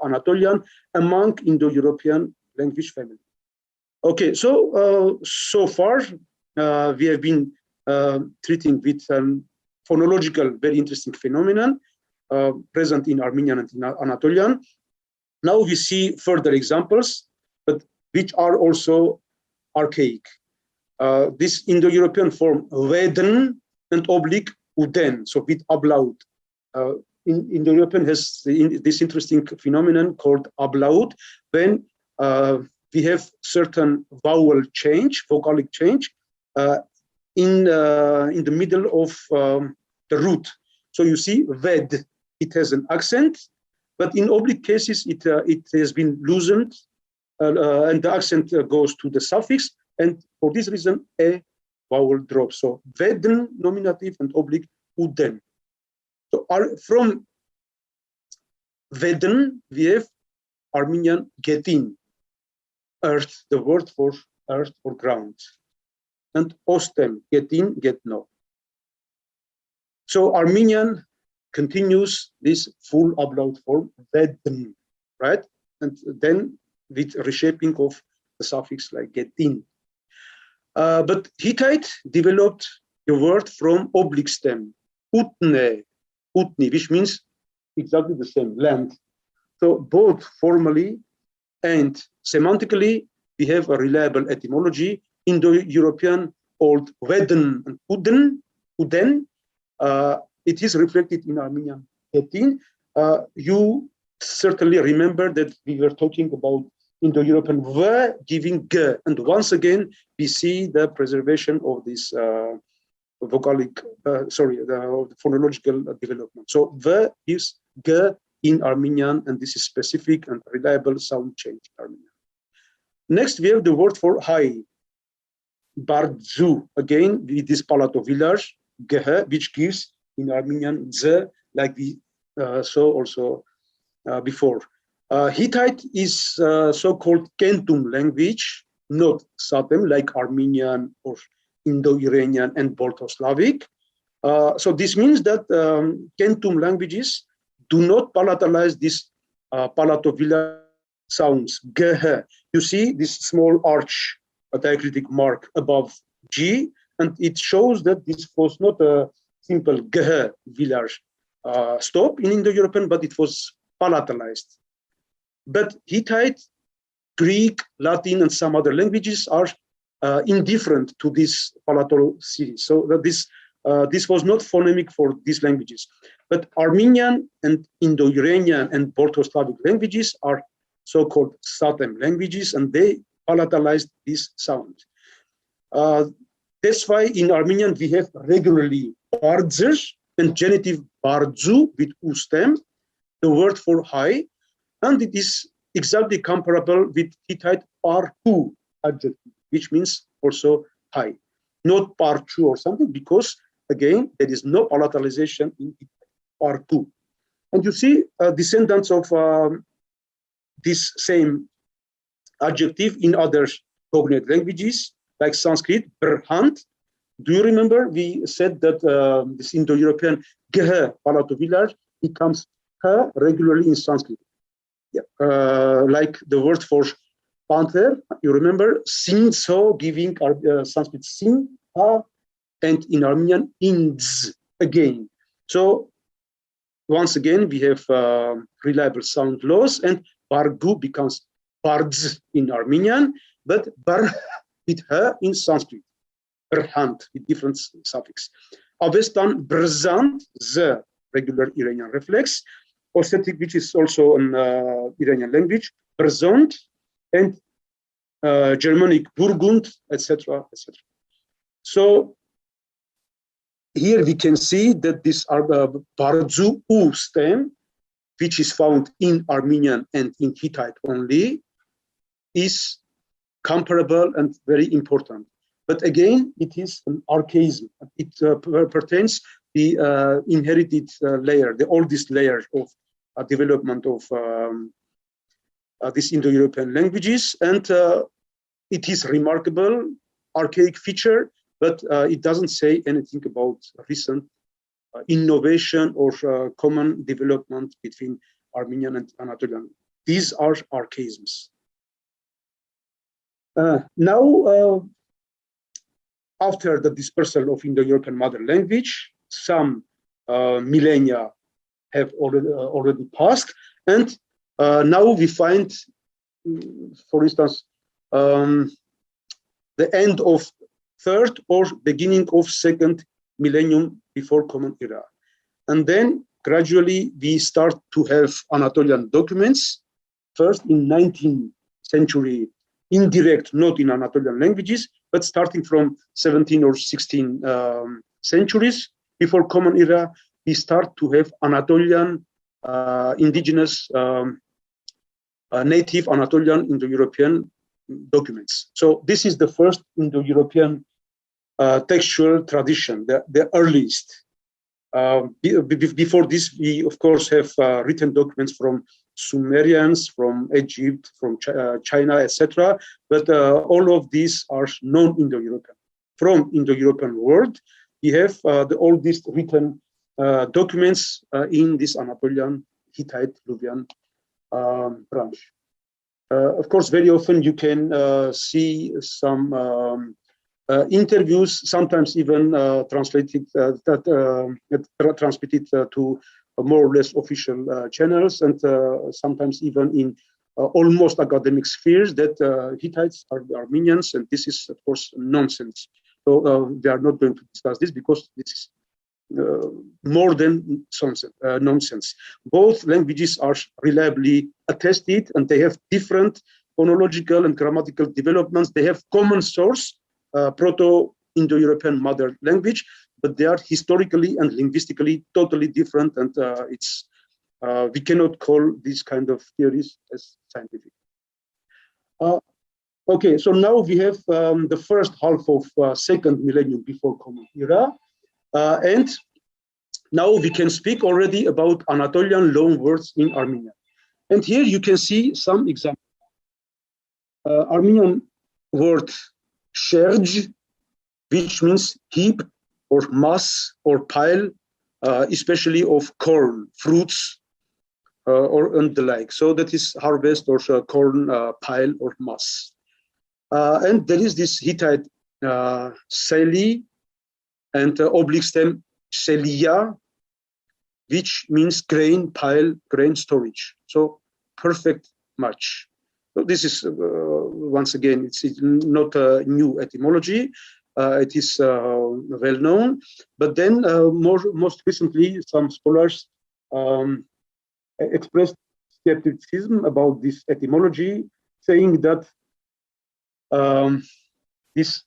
Anatolian among Indo-European language family. Okay, so so far we have been treating with phonological, very interesting phenomenon present in Armenian and in Anatolian. Now we see further examples, but which are also archaic. This Indo-European form veden and oblique uden, so with ablaut. Indo-European has this interesting phenomenon called ablaut, when we have certain vowel change, vocalic change, in the middle of the root. So you see ved, it has an accent, but in oblique cases it has been loosened, and the accent goes to the suffix, and for this reason a vowel drops. So veden nominative and oblique uden. So from veden we have Armenian getin, earth, the word for earth or ground, and ostem, getin, getno. So Armenian continues this full ablaut form veden, right? And then with reshaping of the suffix like getin. But Hittite developed the word from oblique stem, utne, utni, which means exactly the same, land. So both formally and semantically, we have a reliable etymology. Indo-European old veden and uden, it is reflected in Armenian getin. You certainly remember that we were talking about Indo-European v giving g, and once again we see the preservation of this vocalic, the phonological development. So v is g in Armenian, and this is specific and reliable sound change in Armenian. Next, we have the word for high, bardzu, again with this palatal village, gh, which gives in Armenian z, like we saw also before. Hittite is so-called Kentum language, not Satem, like Armenian or Indo-Iranian and Balto-Slavic. So this means that Kentum languages do not palatalize this palatovillar sounds, gh. You see this small arch, a diacritic mark above G, and it shows that this was not a simple gh village stop in Indo-European, but it was palatalized. But Hittite, Greek, Latin, and some other languages are indifferent to this palatal series. So that this was not phonemic for these languages. But Armenian and Indo-Iranian and Balto-Slavic languages are so-called Satem languages, and they palatalized this sound. That's why in Armenian we have regularly bardzer and genitive bardzu with ustem, the word for high, and it is exactly comparable with Hittite partu adjective, which means also high, not parchu or something, because again there is no palatalization in partu. And you see descendants of this same adjective in other cognate languages like Sanskrit, berhant. Do you remember we said that this Indo-European gh palatovillar becomes h regularly in Sanskrit? Yeah. Like the word for panther, you remember, sin, so, giving Sanskrit sin, and in Armenian, indz, again. So once again, we have reliable sound laws, and bargu becomes bardz in Armenian, but bar with her in Sanskrit, berhand with different suffix. Avestan, brzant, the regular Iranian reflex. Ossetic, which is also an Iranian language, berzont, and Germanic burgund, etc., etc. So here we can see that this bardzu u stem, which is found in Armenian and in Hittite only, is comparable and very important. But again, it is an archaism. It pertains the inherited layer, the oldest layer of development of these Indo-European languages, and it is remarkable archaic feature, but it doesn't say anything about recent innovation or common development between Armenian and Anatolian. These are archaisms. Now, after the dispersal of Indo-European mother language, some millennia have already passed, and now we find, for instance, the end of third or beginning of second millennium before Common Era. And then gradually we start to have Anatolian documents, first in 19th century, indirect, not in Anatolian languages, but starting from 17th or 16th centuries before Common Era, we start to have Anatolian, indigenous, native Anatolian Indo-European documents. So this is the first Indo-European textual tradition, the earliest. Before this, we of course have written documents from Sumerians, from Egypt, from China, etc. But all of these are non-Indo-European. From Indo-European world, we have the oldest written documents in this Anatolian Hittite Luwian branch. Of course, very often you can see some interviews, sometimes even transmitted to more or less official channels, and sometimes even in almost academic spheres, that Hittites are the Armenians, and this is, of course, nonsense. So they are not going to discuss this because this is more than nonsense. Both languages are reliably attested, and they have different phonological and grammatical developments. They have common source, Proto-Indo-European mother language, but they are historically and linguistically totally different, and we cannot call these kind of theories as scientific. Okay, so now we have the first half of second millennium before Common Era, and now we can speak already about Anatolian loan words in Armenian. And here you can see some examples. Armenian word sherj, which means heap or mass or pile, especially of corn, fruits, and the like. So that is harvest or corn pile or mass. And there is this Hittite seli and oblique stem selia, which means grain pile, grain storage. So perfect match. So this is once again, it's not a new etymology. It is well known. But then most recently, some scholars expressed skepticism about this etymology, saying that this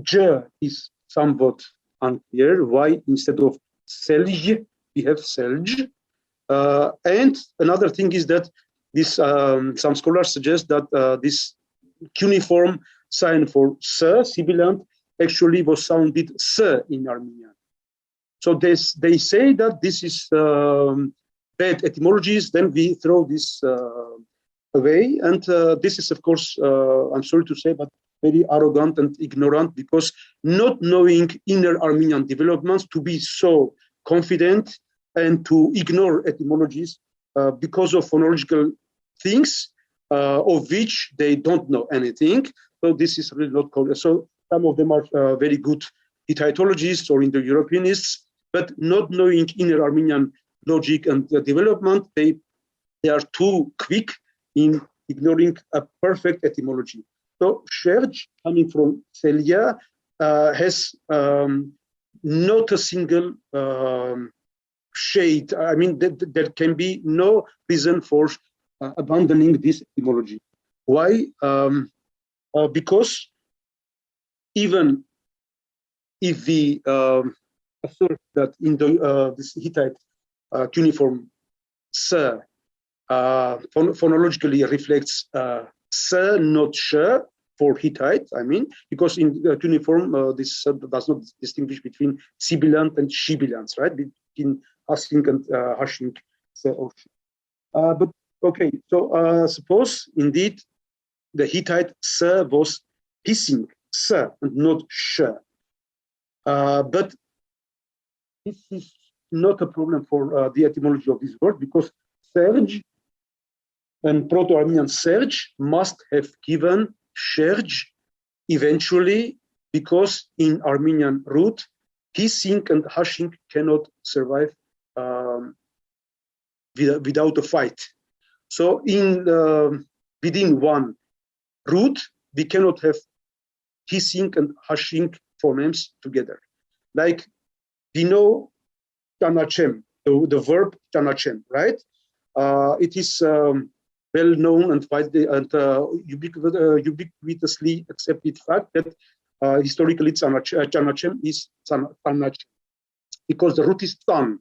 j is somewhat unclear. Why instead of selj we have selj? And another thing is that this some scholars suggest that this cuneiform sign for s, sibilant, actually was sounded s in Armenian. So they say that this is bad etymologies. Then we throw this away, and this is, of course, I'm sorry to say, but very arrogant and ignorant, because not knowing inner Armenian developments, to be so confident and to ignore etymologies because of phonological things, of which they don't know anything. So this is really not called. So some of them are very good Hittitologists or Indo-Europeanists, but not knowing inner Armenian logic and development, they are too quick in ignoring a perfect etymology. So Sherj, coming from Celia, has not a single shade. I mean, there can be no reason for abandoning this etymology. Why? Because even if we assert that in this Hittite cuneiform S phonologically reflects S, not sh for Hittite, I mean, because in cuneiform, this does not distinguish between sibilant and shibilants, right? Between Hashing and Hashing. But okay, so suppose indeed the Hittite S was hissing S and not sh. But this is not a problem for the etymology of this word, because Serge and Proto-Armenian Serge must have given Sherj eventually, because in Armenian root, hissing and hashing cannot survive without a fight. So in within one root, we cannot have hissing and hashing phonemes together. Like we know chanachem, the verb chanachem, right? It is well known and widely and ubiquitously accepted fact that historically chanachem is chanachem, because the root is tsan.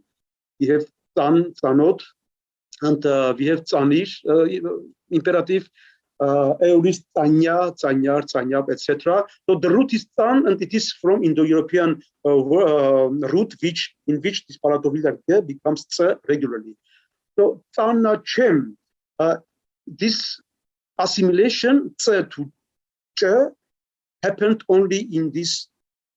We have tsan, tsanot, and we have tsanish imperative. Eolis, tsanya, tsanyar, tsanyab, etc. So the root is tsan, and it is from Indo-European root, in which this palatovilar becomes tse regularly. So tsanachem, this assimilation tse to che happened only in this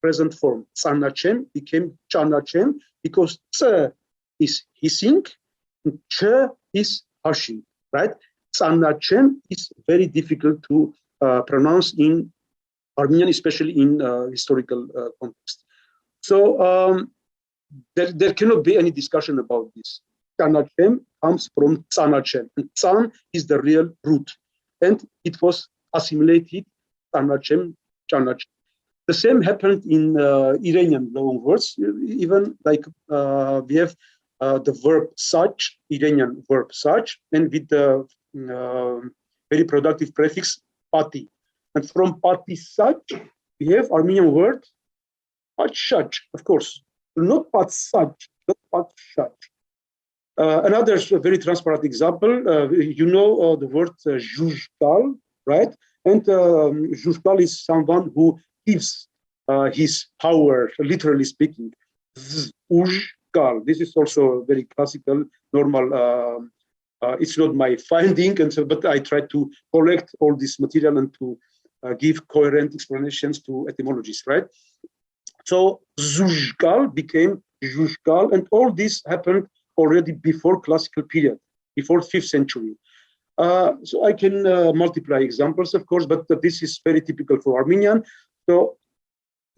present form. Tsanachem became chanachem because tse is hissing and che is hashing, right? Tsanachem is very difficult to pronounce in Armenian, especially in historical context. So there cannot be any discussion about this. Chanachem comes from Tsanachem, and Tsan is the real root, and it was assimilated Tsanachem, Chanachem. The same happened in Iranian loanwords. Even like we have the verb such, Iranian verb such, and with the very productive prefix pati. And from pati such, we have Armenian word patshach, of course, not patsach, not patshach. Another very transparent example, you know the word zhuzhkal, right? And zhuzhkal is someone who gives his power, literally speaking. Zhuzhkal. This is also very classical, normal. It's not my finding, and so, but I try to collect all this material and to give coherent explanations to etymologies, right? So zhuzhkal became zhuzhkal, and all this happened already before classical period, before 5th century. So I can multiply examples, of course, but this is very typical for Armenian. So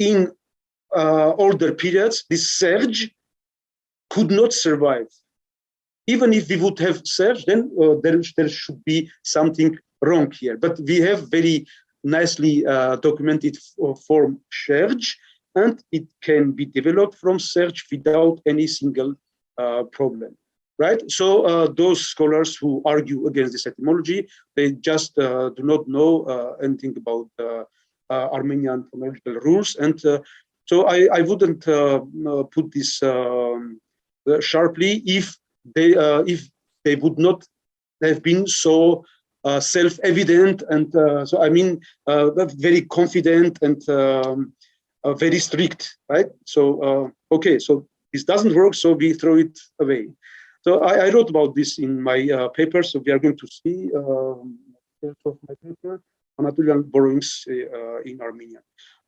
in older periods, this Serge could not survive. Even if we would have Serge, then there should be something wrong here. But we have very nicely documented form Serge, and it can be developed from Serge without any single problem, right? So those scholars who argue against this etymology, they just do not know anything about Armenian phonological rules, and so I wouldn't put this sharply if they would not have been so self-evident, and so I mean very confident and very strict, right? So okay, so this doesn't work, so we throw it away. So I wrote about this in my paper, so we are going to see of my paper, Anatolian borrowings in Armenian.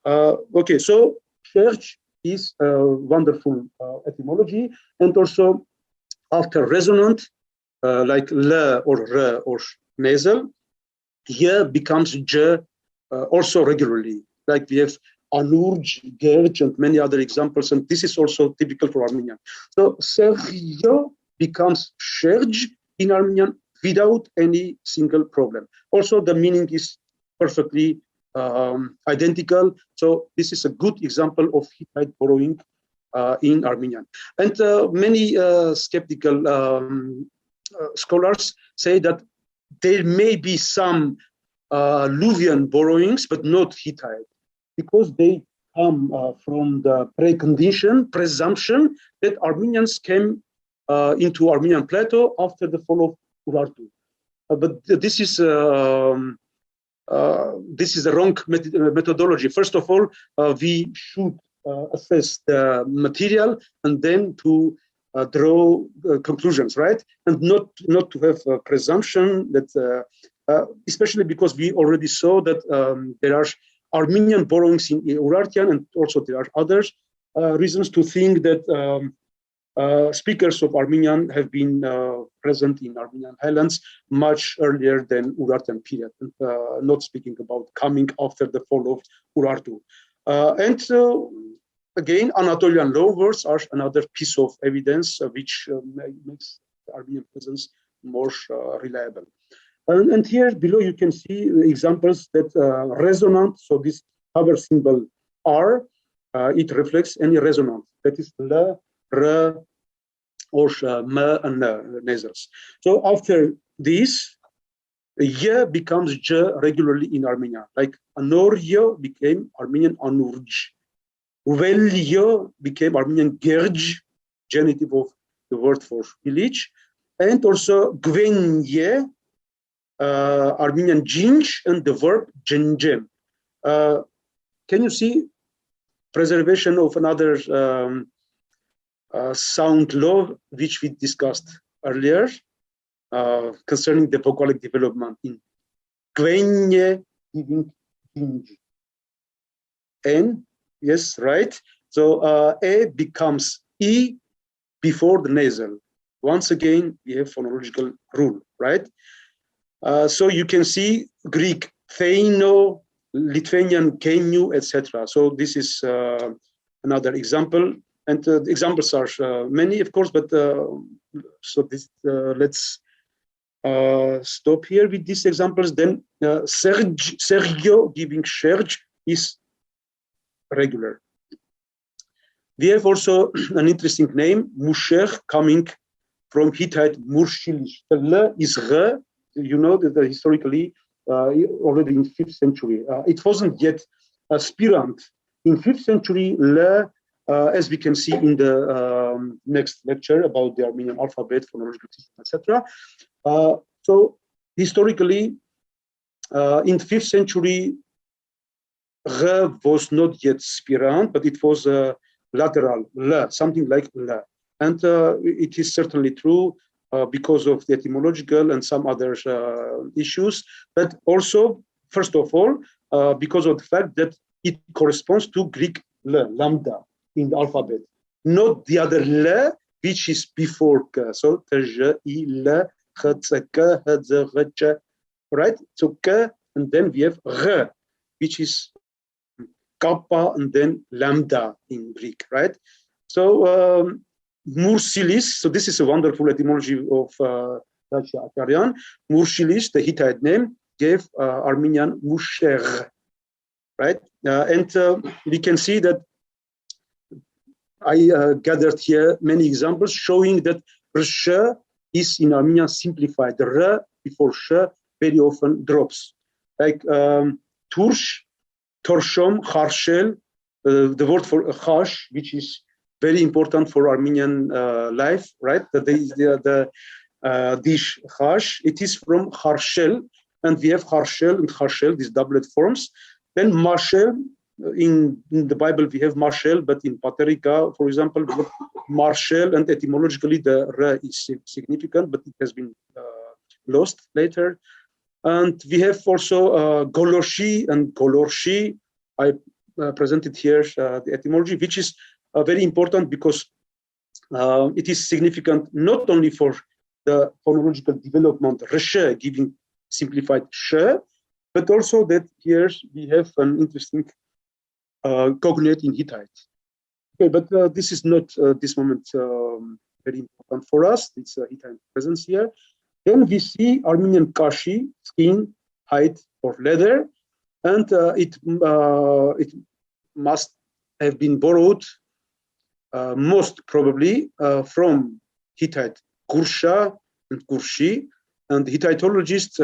Okay, so Sherj is a wonderful etymology, and also after resonant, like L or R or nasal, Here becomes J also regularly. Like we have Anurj, Gerj, and many other examples, and this is also typical for Armenian. So Sergio becomes Sherj in Armenian without any single problem. Also, the meaning is perfectly identical. So this is a good example of Hittite borrowing in Armenian. And many skeptical scholars say that there may be some Luvian borrowings, but not Hittite, because they come from the presumption that Armenians came into Armenian plateau after the fall of Urartu. But this is the wrong methodology. First of all, we should assess the material and then to draw conclusions, right? And not to have a presumption that, especially because we already saw that there are Armenian borrowings in Urartian, and also there are other reasons to think that speakers of Armenian have been present in Armenian Highlands much earlier than Urartian period, not speaking about coming after the fall of Urartu. And again, Anatolian loanwords are another piece of evidence which makes the Armenian presence more reliable. And here below you can see examples that resonant. So this cover symbol R, it reflects any resonance. That is L, R, or M and nasals. So after this, Y becomes J regularly in Armenian. Like Anoryo became Armenian Anurj. Uvelyo became Armenian Gerj, genitive of the word for village. And also Gvenye, Armenian Jinj, and the verb Jenjem. Can you see preservation of another sound law, which we discussed earlier, concerning the vocalic development in Gvenye giving Jinj. N, yes, right. So A becomes E before the nasal. Once again, we have phonological rule, right? So you can see Greek theino, Lithuanian kenu, etc. So this is another example, and the examples are many, of course. But so this, let's stop here with these examples. Then Sergio giving Serge is regular. We have also an interesting name, Musher, coming from Hittite Murshilish. The L is R. You know that historically, already in 5th century, it wasn't yet aspirant. In 5th century, L, as we can see in the next lecture about the Armenian alphabet, phonological system, etc. So historically, in 5th century, R was not yet spirant, but it was lateral, L, something like L. And it is certainly true because of the etymological and some other issues, but also, first of all, because of the fact that it corresponds to Greek L, lambda, in the alphabet, not the other L, which is before K. So, right? So, K, and then we have R, which is kappa and then lambda in Greek, right? So, Mursilis, so this is a wonderful etymology of Acharyan. Mursilis, the Hittite name, gave Armenian Musher, right? And we can see that I gathered here many examples showing that Sh is in Armenian simplified. The R before Sh very often drops. Like Tursh, Torshom, Harshel, the word for Hash, which is very important for Armenian life, right? The dish Hash, it is from Harshel, and we have Harshel and Harshel, these doublet forms. Then Marshel, in the Bible we have Marshel, but in Paterica, for example, we have Marshel, and etymologically the R is significant, but it has been lost later. And we have also Goloshi and Golorshi. I presented here the etymology, which is very important because it is significant not only for the phonological development, Reshe giving simplified Sh, but also that here we have an interesting cognate in Hittite. Okay, but this is not this moment very important for us. It's Hittite presence here. Then we see Armenian kashi, skin, hide, or leather, and it must have been borrowed most probably from Hittite Kursha and Kurshi, and the Hittitologists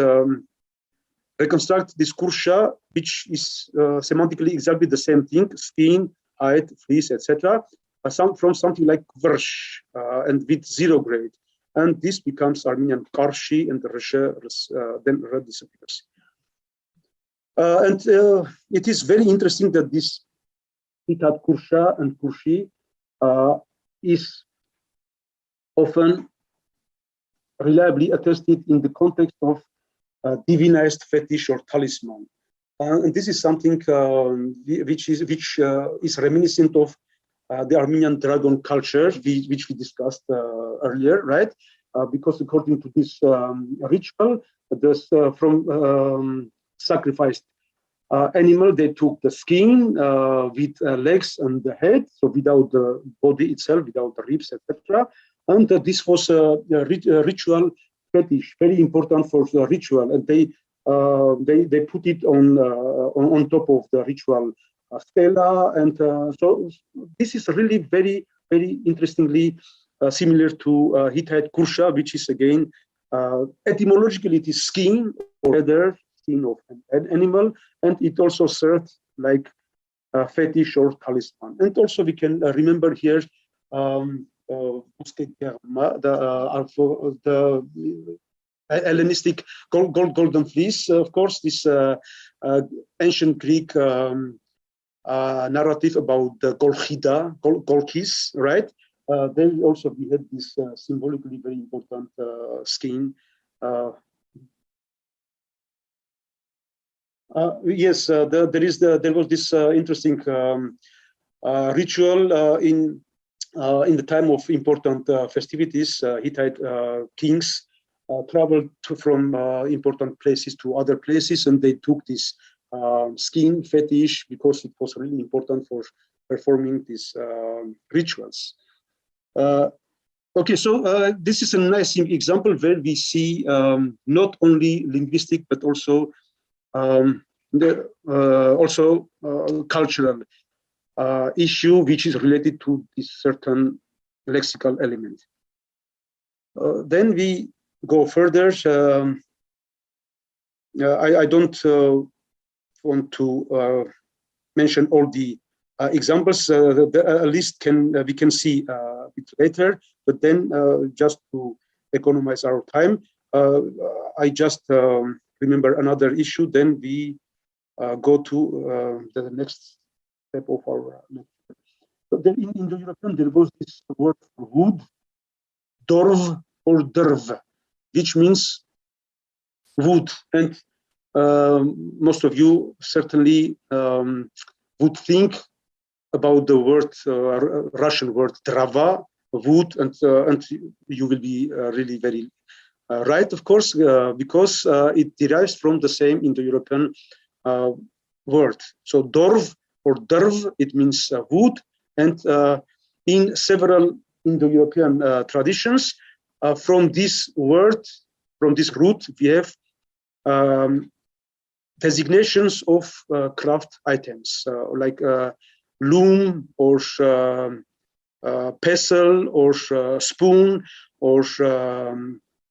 reconstruct this Kursha, which is semantically exactly the same thing: skin, hide, fleece, etc. From something like Vrsh and with 0 grade, and this becomes Armenian Karshi, and then R disappears. And it is very interesting that this Hittite Kursha and Kurshi is often reliably attested in the context of divinized fetish or talisman, and this is something which is reminiscent of the Armenian dragon culture, which we discussed earlier, right? Because according to this ritual, this from sacrificed animal, they took the skin with legs and the head, so without the body itself, without the ribs, etc. And this was a ritual fetish, very important for the ritual, and they put it on top of the ritual stela, and so this is really very, very interestingly similar to Hittite Kursha, which is again etymologically it is skin or leather, skin of an animal, and it also served like fetish or talisman. And also we can remember here the Hellenistic golden fleece, of course, this ancient Greek narrative about the Golkis, right? Then also we had this symbolically very important skin. Yes, there was this interesting ritual in the time of important festivities. Hittite kings traveled from important places to other places, and they took this skin fetish because it was really important for performing these rituals. Okay, so this is a nice example where we see not only linguistic but also cultural issue which is related to this certain lexical element. Then we go further. I don't want to mention all the examples. A list we can see a bit later, but then just to economize our time, I just remember another issue. Then we go to the next step of our lecture. So then in Indo-European, there was this word wood, dorv or derv, which means wood. And most of you certainly would think about the word, Russian word drava, wood, and you will be really very right, of course, because it derives from the same Indo-European word. So dorv or derv, it means wood, and in several Indo-European traditions, from this word, from this root, we have designations of craft items, like loom or pestle or spoon or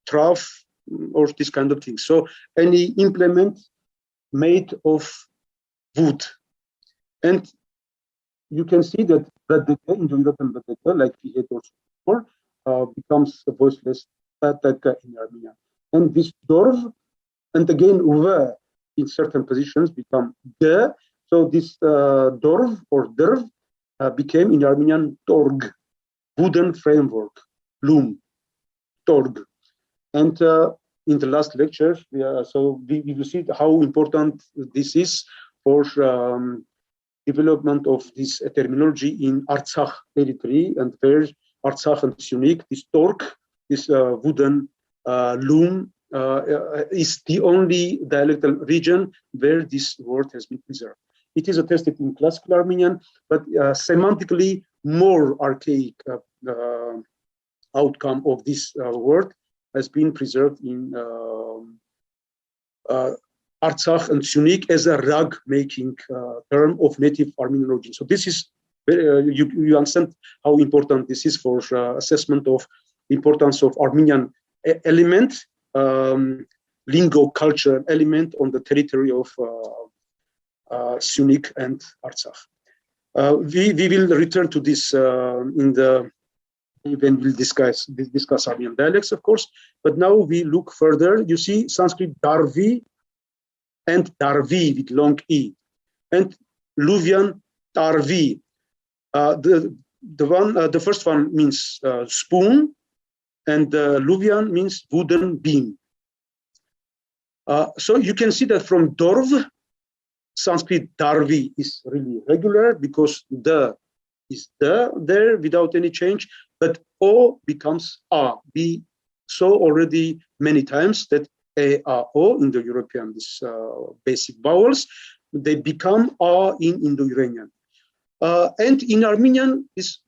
trough or this kind of thing. So any implement made of wood. And you can see that Indo-European Badeka, like we had also before, becomes a voiceless Badeka in Armenia. And this dorv, and again, v in certain positions become de. So this dorv or derv became in Armenian torg, wooden framework, loom, torg. And in the last lecture, we will see how important this is for development of this terminology in Artsakh territory, and where Artsakh is unique. This torg, this wooden loom, is the only dialectal region where this word has been preserved. It is attested in classical Armenian, but semantically more archaic outcome of this word has been preserved in Artsakh and Syunik as a rag making term of native Armenian origin. So this is, you understand how important this is for assessment of the importance of Armenian element, lingo culture element on the territory of Syunik and Artsakh. We will return to this when we'll discuss Armenian dialects, of course. But now we look further. You see Sanskrit Darvi and Darvi with long E, and Luvian Tarvi. The first one means spoon, and Luvian means wooden beam. So you can see that from Dorv, Sanskrit Darvi is really regular because the is there without any change, but O becomes A. We saw already many times that A, A, O in the European, these basic vowels, they become A in Indo-Iranian. And in Armenian, is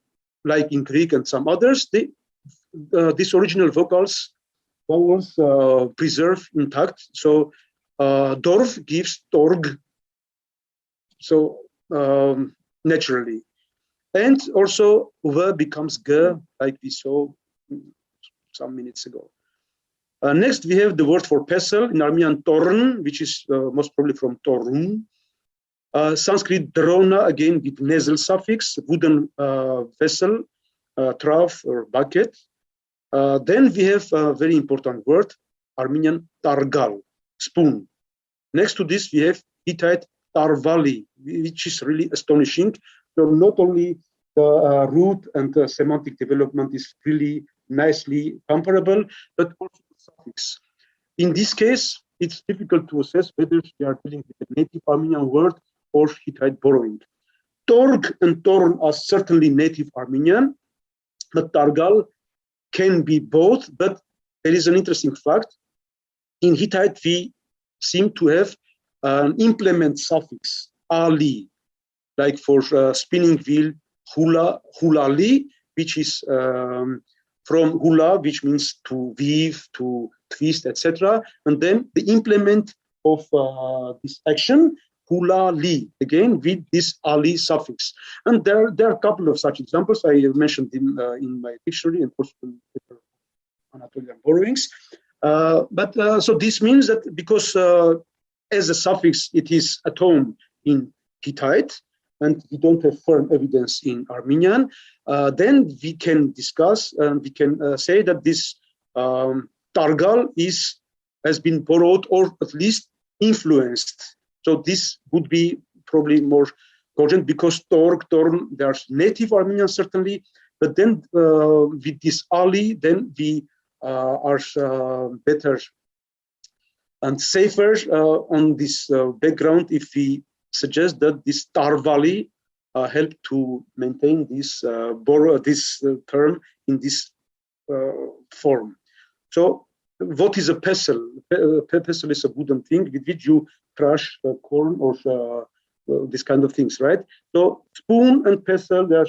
like in Greek and some others, these original vowels preserve intact. So Dorf gives Torg, so naturally. And also V becomes G, like we saw some minutes ago. Next, we have the word for pestle in Armenian Torn, which is most probably from Torun. Sanskrit Drona, again with nasal suffix, wooden vessel, trough or bucket. Then we have a very important word, Armenian Targal, spoon. Next to this, we have Hittite Tarvali, which is really astonishing. So not only the root and the semantic development is really nicely comparable, but also the suffix. In this case, it's difficult to assess whether we are dealing with a native Armenian word or Hittite borrowing. Torg and Torn are certainly native Armenian, but Targal can be both. But there is an interesting fact. In Hittite, we seem to have an implement suffix, ali, like for spinning wheel, hula, hulali, which is from hula, which means to weave, to twist, etc. And then the implement of this action, hulali, again with this ali suffix. And there are a couple of such examples I mentioned in my dictionary and also in Anatolian borrowings. So this means that because as a suffix, it is at home in Hittite, and we don't have firm evidence in Armenian, then we can discuss and we can say that this Targal has been borrowed or at least influenced. So this would be probably more cogent because Torg, Torn, there's native Armenian certainly, but then with this Ali, then we are better and safer on this background if we suggest that this Tarvali help to maintain this term in this form. So what is a pestle? Pestle is a wooden thing with which you crush corn or this kind of things, right? So spoon and pestle, they're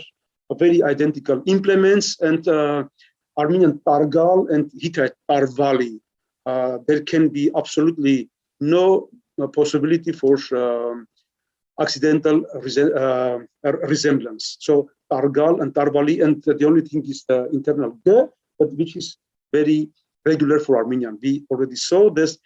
very identical implements, and Armenian Targal and Hittite Tarvali. There can be absolutely no possibility for accidental resemblance. So Targal and Tarvali, and the only thing is the internal G, but which is very regular for Armenian. We already saw this,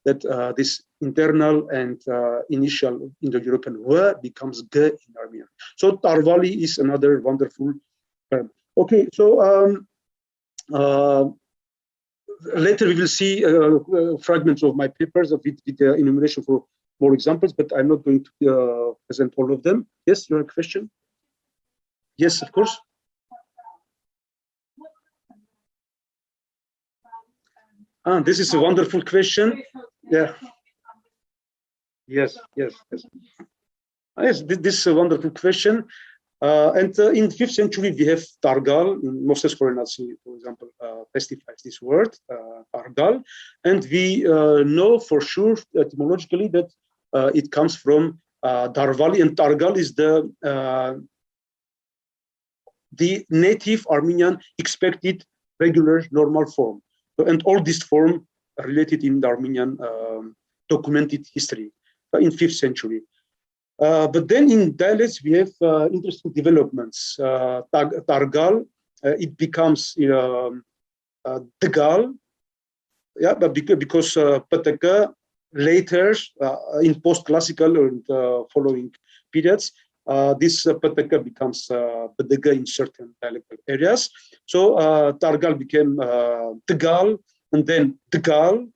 that this internal and initial Indo-European W becomes G in Armenian. So Tarvali is another wonderful term. Okay, so later we will see fragments of my papers with the enumeration for more examples, but I'm not going to present all of them. Yes, you have a question? Yes, of course. This is a wonderful question. Yeah. Yes. Yes, this is a wonderful question. And in the 5th century, we have Targal. Moses Korenatsi, for example, testifies this word, Targal. And we know for sure etymologically that it comes from Darvali, and Targal is the native Armenian expected regular normal form. So, and all this form related in the Armenian documented history in 5th century. But then in dialects, we have interesting developments. Targal, it becomes Degal, yeah, but because Pataka later, in post-classical and following periods, this Pataka becomes Badaga in certain dialectal areas. So Targal became Degal, and then Degal,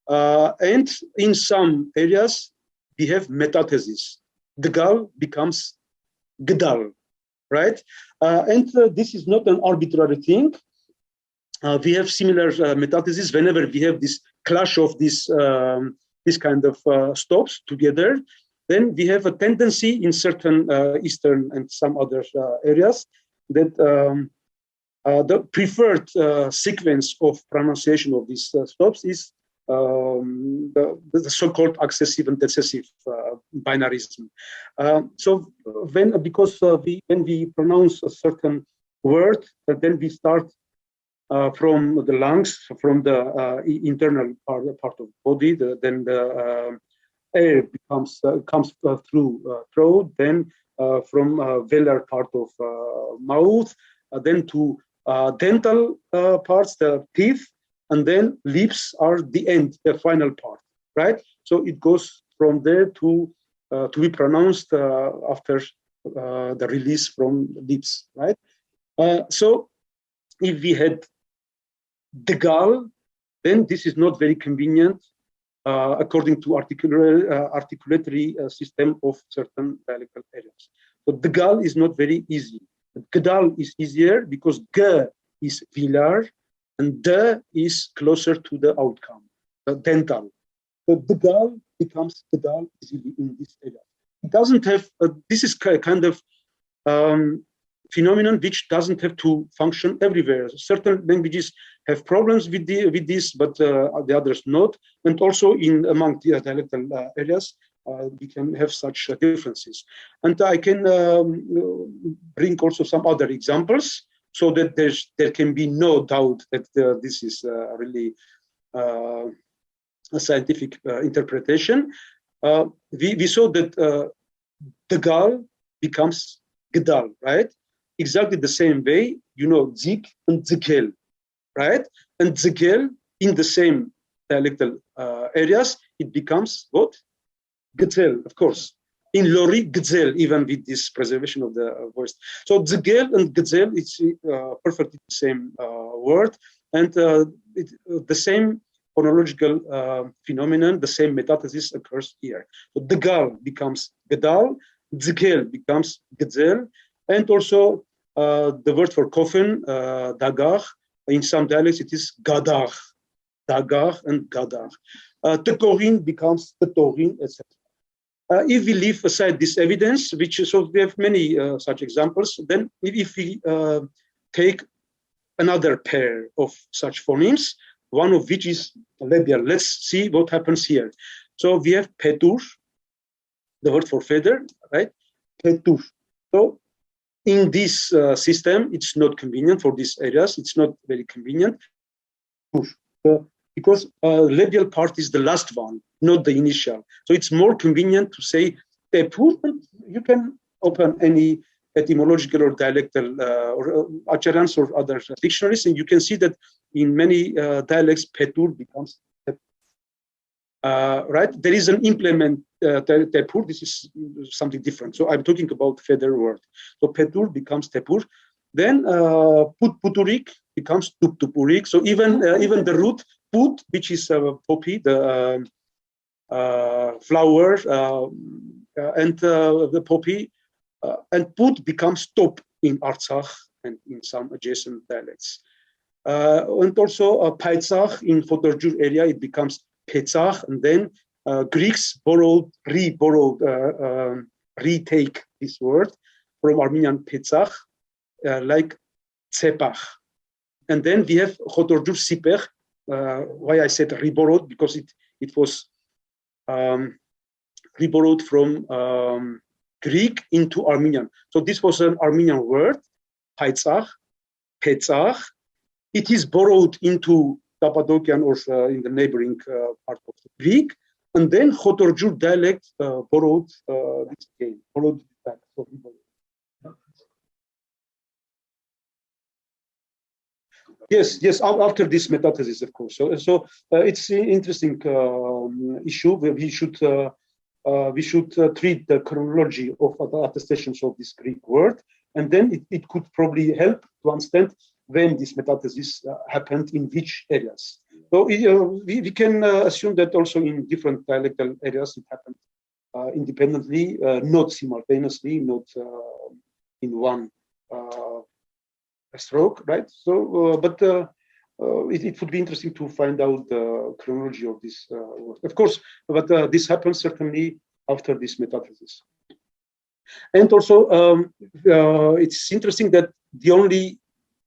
and in some areas, we have metathesis. Degal becomes Gedal, right? And this is not an arbitrary thing. We have similar metathesis whenever we have this clash of this kind of stops together. Then we have a tendency in certain Eastern and some other areas that the preferred sequence of pronunciation of these stops is the so-called accessive and decessive binarism. So because when we pronounce a certain word, then we start from the lungs, from the internal part of the body, then the air comes through throat, then from velar part of mouth, then to dental parts, the teeth, and then lips are the end, the final part, right? So it goes from there to be pronounced after the release from lips, right? So if we had Degal, then this is not very convenient according to articulatory system of certain dialectal areas. So Degal is not very easy. Gedal is easier because G is velar, and D is closer to the outcome, the dental. So Degal becomes Gedal easily in this area. It doesn't have, this is kind of phenomenon which doesn't have to function everywhere. Certain languages have problems with this, but the others not. And also among the dialectal areas, we can have such differences. And I can bring also some other examples, so that there can be no doubt that this is really a scientific interpretation. We saw that Degal becomes Gedal, right? Exactly the same way, Zik and Zigel, right? And Zigel, in the same dialectal areas, it becomes what? Gzel, of course. In Lori, Gzel, even with this preservation of the voice. So Zigel and Gzel, it's perfectly the same word, and the same phonological phenomenon, the same metathesis occurs here. So Degal becomes Gedal, Zigel becomes Gzel, and also the word for coffin, Dagar, in some dialects it is Gadar, Dagar and Gadar. Tekorin becomes Tetorin, etc. If we leave aside this evidence, so we have many such examples, then if we take another pair of such phonemes, one of which is labial, let's see what happens here. So we have Petur, the word for feather, right? Petur. So in this system, it's not convenient for these areas. It's not very convenient because labial part is the last one, not the initial. So it's more convenient to say Tepur. You can open any etymological or dialectal or Acharans or other dictionaries, and you can see that in many dialects, Petur becomes Tepur. Right? There is an implement Tepur. This is something different. So I'm talking about feather word. So Petur becomes Tepur. Then Puturik becomes Tuptupurik. So even the root Put, which is poppy, the flower, and the poppy, and Put becomes Top in Artsakh and in some adjacent dialects. And also Paitzakh in Fotorjur area, it becomes Petzakh, and then Greeks retake this word, from Armenian Petsach, like Tsepach. And then we have Khotorjur Sipech, why I said reborrowed, because it was reborrowed from Greek into Armenian. So this was an Armenian word, Petsach. It is borrowed into Cappadocian or in the neighboring part of the Greek, and then Khotorjur dialect borrowed this again, borrowed it back. So yes, after this metathesis, of course. So it's an interesting issue where we should treat the chronology of the attestations of this Greek word, and then it could probably help to understand when this metathesis happened in which areas. So we can assume that also in different dialectal areas it happened independently, not simultaneously, not in one stroke, right? So, but it would be interesting to find out the chronology of this word. Of course, but this happens certainly after this metathesis. And also, it's interesting that the only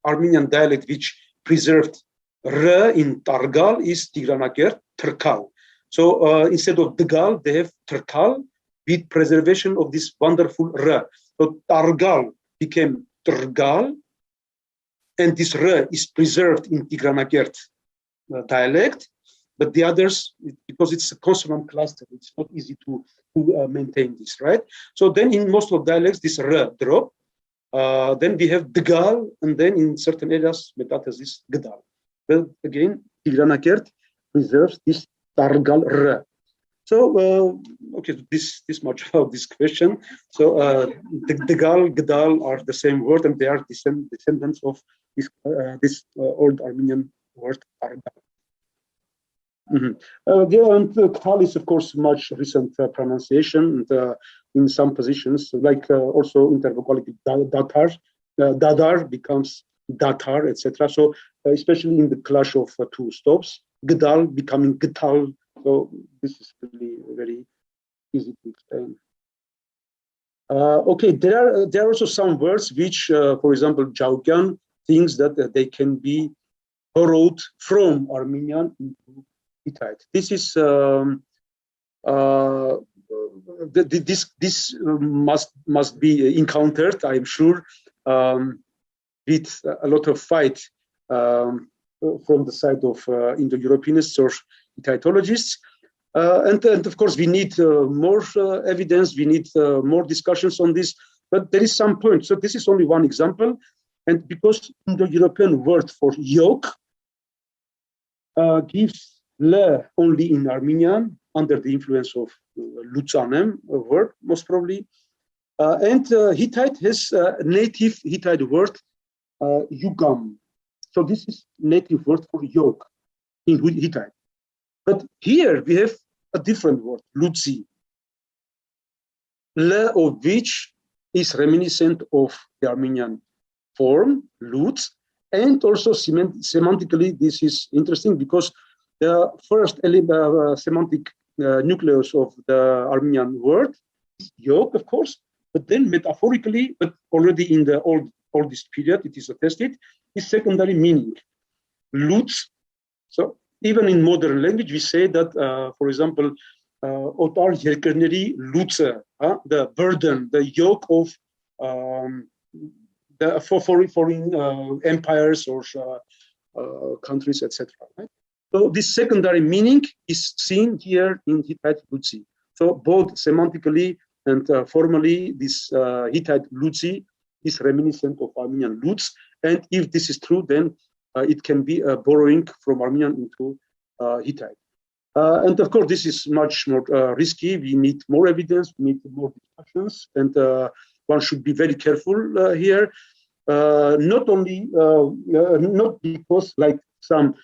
Armenian dialect which preserved R in Targal is Tigranakert, Turkal. So instead of Dgal, they have Turkal with preservation of this wonderful R. So Targal became Turgal, and this R is preserved in Tigranakert dialect, but the others, because it's a consonant cluster, it's not easy to maintain this, right? So then in most of dialects, this R drop. Then we have Dgal, and then in certain areas, metathesis Gdal. Well, again, Tigranakert preserves this Targal R. So, okay, this much about this question. So, Dgal, Gdal are the same word, and they are descendants of this old Armenian word Targal. And Ktal is, of course, much recent pronunciation, and in some positions, like also intervocalic Datar, Dadar becomes Datar, etc. So, especially in the clash of two stops, Gdal becoming Gtal. So, this is really very easy to explain. Okay, there are also some words which, for example, Jaukian thinks that they can be borrowed from Armenian into Hittite. This is this must be encountered, I'm sure, with a lot of fight from the side of Indo-Europeanists or Hittitologists. And of course, we need more evidence, we need more discussions on this, but there is some point. So this is only one example. And because Indo-European word for yoke gives le only in Armenian, under the influence of Lutzanem word, most probably. And Hittite has a native Hittite word, yugam. So this is native word for yoke in Hittite. But here we have a different word, Lutzi, le of which is reminiscent of the Armenian form, Lutz, and also semantically this is interesting because the first semantic nucleus of the Armenian word is yoke, of course, but then metaphorically, but already in the oldest period, it is attested, is secondary meaning, Lutz. So even in modern language, we say that, for example, Otar Yerkerneri Lutze, the burden, the yoke of the foreign empires or countries, etc. Right? So this secondary meaning is seen here in Hittite Lutzi. So both semantically and formally, this Hittite Lutzi is reminiscent of Armenian Lutz. And if this is true, then it can be a borrowing from Armenian into Hittite. And of course, this is much more risky. We need more evidence, we need more discussions, and one should be very careful here. Not only, not because like some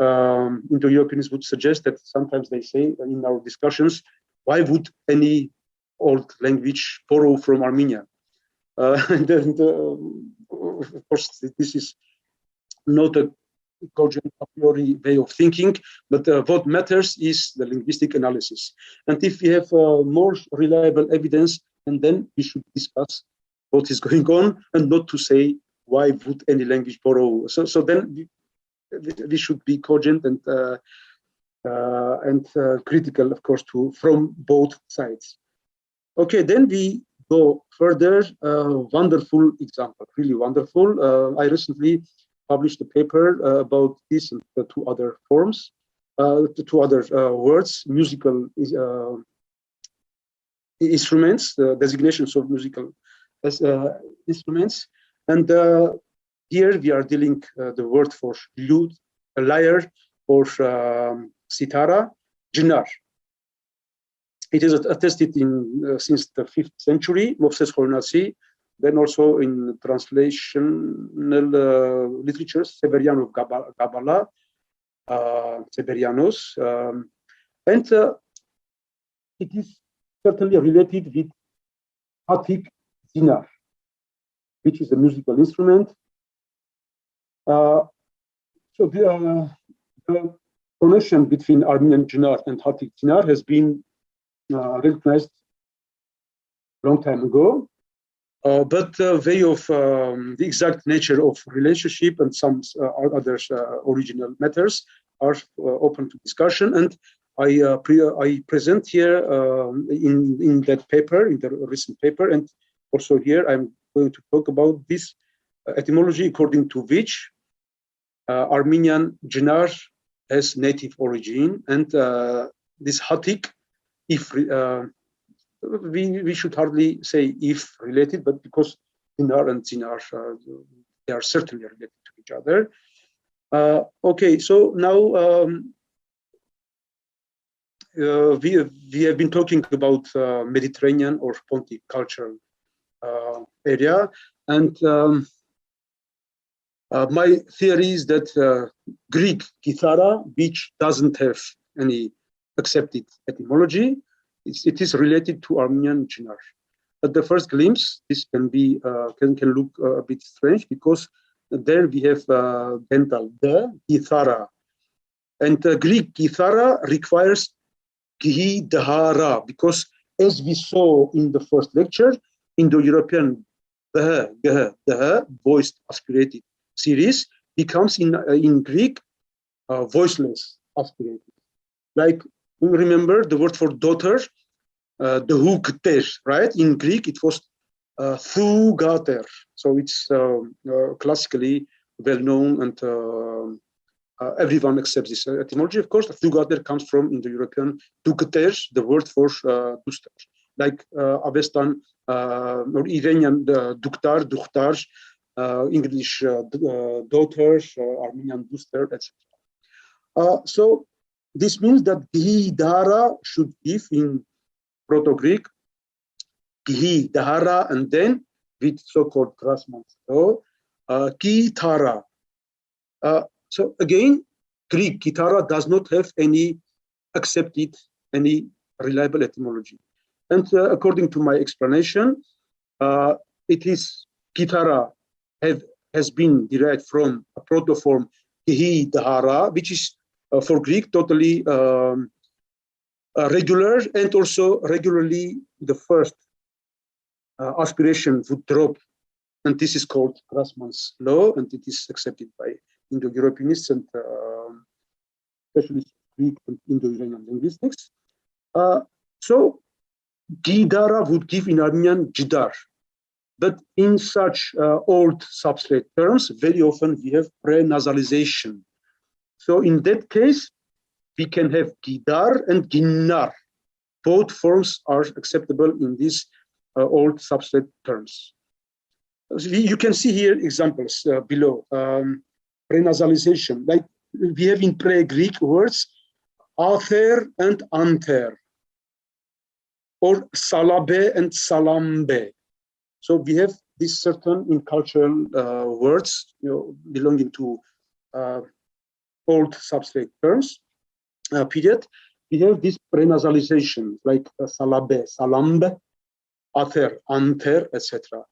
Indo-Europeans would suggest that sometimes they say in our discussions, why would any old language borrow from Armenia? And of course, this is not a cogent a priori way of thinking, but what matters is the linguistic analysis. And if we have more reliable evidence, and then we should discuss what is going on, and not to say why would any language borrow. So then we should be cogent and critical, of course, from both sides. Okay, then we go further. Wonderful example, really wonderful. I recently published a paper about this and the two other forms, the two other words, musical instruments, the designations of musical instruments. And here we are dealing the word for lute, a lyre, or sitara, jinar. It is attested in since the 5th century, Moses Hornasi, then also in translational literatures, Severian of Gabala, Severianos, and it is certainly related with Hathic zinar, which is a musical instrument. So the connection between Armenian zinar and Hathic zinar has been recognized a long time ago, but the way of the exact nature of relationship and some other original matters are open to discussion. And I present here in that paper, in the recent paper, and also here I'm going to talk about this etymology according to which Armenian zinar has native origin, and this Hathic, if we should hardly say if related, but because zinar and zinar they are certainly related to each other. Okay, so now we have been talking about Mediterranean or Pontic cultural area, and my theory is that Greek kithara, which doesn't have any accepted etymology, it is related to Armenian zinar. At the first glimpse, this can be can look a bit strange, because there we have dental the kithara, and Greek kithara requires gihi dahara, because as we saw in the first lecture, Indo-European voiced aspirated series becomes in Greek voiceless aspirated. Like, you remember the word for daughter, the hugter, right? In Greek it was thugater. So it's classically well known, and everyone accepts this etymology. Of course, thugater comes from Indo-European dukter, the word for duster. Like Avestan or Iranian duktar, dukhtar, English daughters, Armenian duster, etc. So this means that gihi dahara should give in Proto-Greek gihi dahara, and then with so-called Grassman's law, kithara. So again, Greek kithara does not have any accepted, any reliable etymology. And according to my explanation, it is kithara has been derived from a protoform gihi dahara, which is for Greek totally regular, and also regularly the first aspiration would drop, and this is called Grassman's law, and it is accepted by Indo-Europeanists and specialists Greek and Indo-Iranian linguistics. So Gidara would give in Armenian Jidar, but in such old substrate terms, very often we have prenasalization. So in that case, we can have Gidar and Ginnar. Both forms are acceptable in these old substrate terms. So you can see here examples below. Prenasalization, like we have in pre-Greek words, ather and anther, or salabe and salambe. So we have this certain in cultural words, belonging to old substrate terms, period. We have this prenasalization, like salabe, salambe, ather, anther, etc.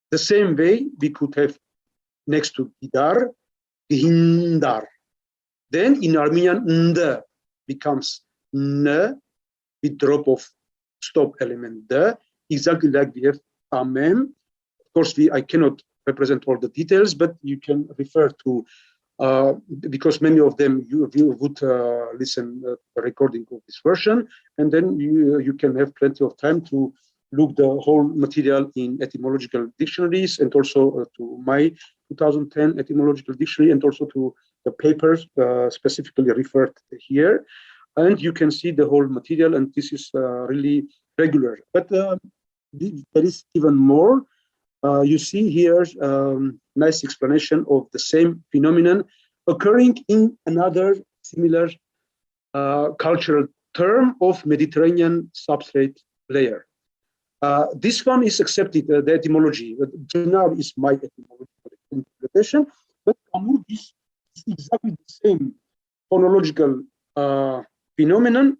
The same way we could have next to gidar, gihindar. Then in Armenian, nd becomes n with drop of stop element d, exactly like we have tamem course, I cannot represent all the details, but you can refer to, because many of them you would listen the recording of this version, and then you can have plenty of time to look the whole material in etymological dictionaries, and also to my 2010 etymological dictionary, and also to the papers specifically referred here. And you can see the whole material, and this is really regular. But there is even more. You see here nice explanation of the same phenomenon occurring in another similar cultural term of Mediterranean substrate layer. This one is accepted, the etymology. General is my etymological interpretation, but Amur is exactly the same phonological phenomenon,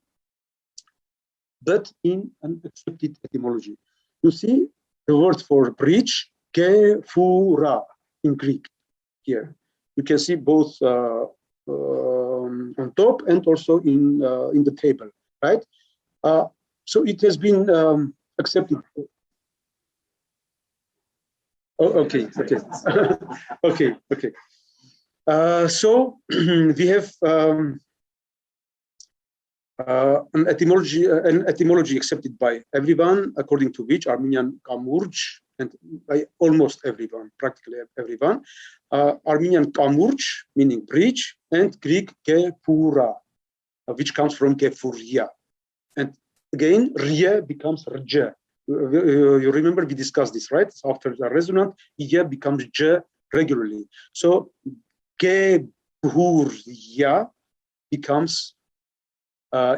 but in an accepted etymology. You see the word for bridge, kefura, in Greek here. You can see both on top and also in the table, right? So it has been accepted. Oh, okay. Okay. So we have an etymology accepted by everyone, according to which Armenian kamurj, and by almost everyone, practically everyone, Armenian kamurj, meaning bridge, and Greek kefura, which comes from kefuria. And again, ria becomes rj. You remember we discussed this, right? After the resonant, ya becomes j regularly. So kefuria becomes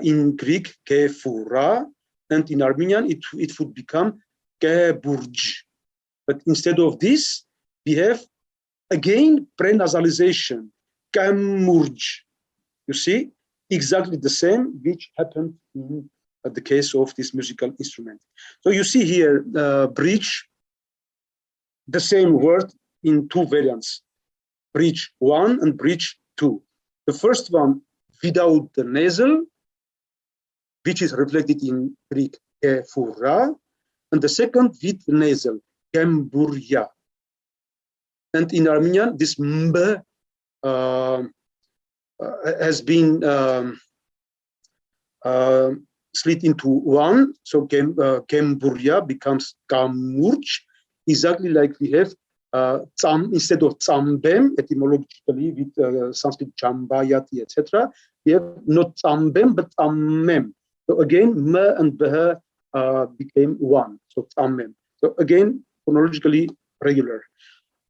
in Greek kefura, and in Armenian it would become keburj. But instead of this, we have again prenasalization, kamurj. You see, exactly the same which happened in the case of this musical instrument. So you see here, bridge, the same word in two variants, bridge 1 and bridge 2. The first one without the nasal, which is reflected in Greek kefura, and the second with nasal, kemburya. And in Armenian, this mb has been split into one, so kemburya becomes kamurj, exactly like we have instead of tsambem, etymologically with Sanskrit chambayati, etc. We have not tsambem, but tsammem. So again, m and bh became one, so tsammem. So again, phonologically regular.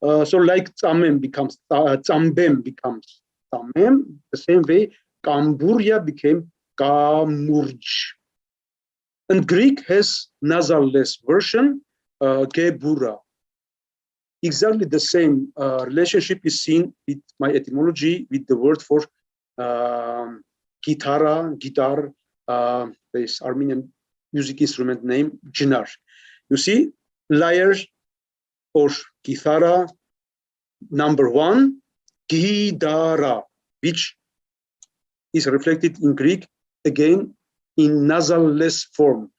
So like tsammem becomes tsambem becomes tsammem, the same way kamburya became kamurj. And Greek has nasal-less version, gebura. Exactly the same relationship is seen with my etymology with the word for guitar, this Armenian music instrument name, jinar. You see, layers or guitar, number 1, gidara, which is reflected in Greek again in nasal-less form,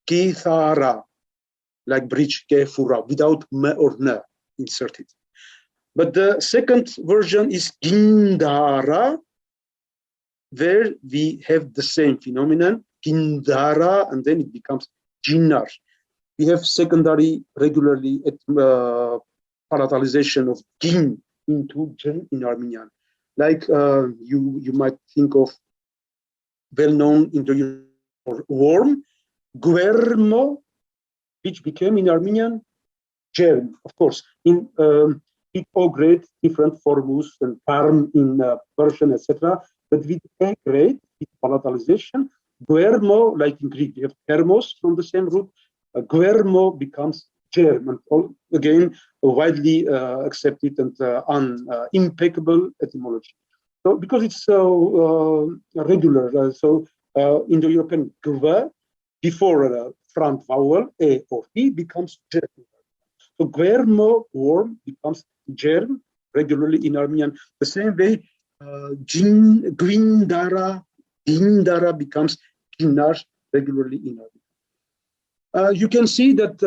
guitar, like bridge, kefura, without m or n inserted. But the second version is gindara, where we have the same phenomenon, gindara, and then it becomes jinar. We have secondary regularly palatalization of gin into jin in Armenian. Like you might think of well-known Indo-European worm, guermo, which became in Armenian germ, of course. In O grade, different formulas and term in Persian, etc. But with A grade, with palatalization, guermo, like in Greek, we have thermos from the same root. Guermo becomes germ, and again, widely accepted and impeccable etymology. So, because it's so regular, so Indo-European gv before front vowel A or E becomes germ. So guermo, worm, becomes germ regularly in Armenian. The same way, gindara becomes ginar regularly in You can see that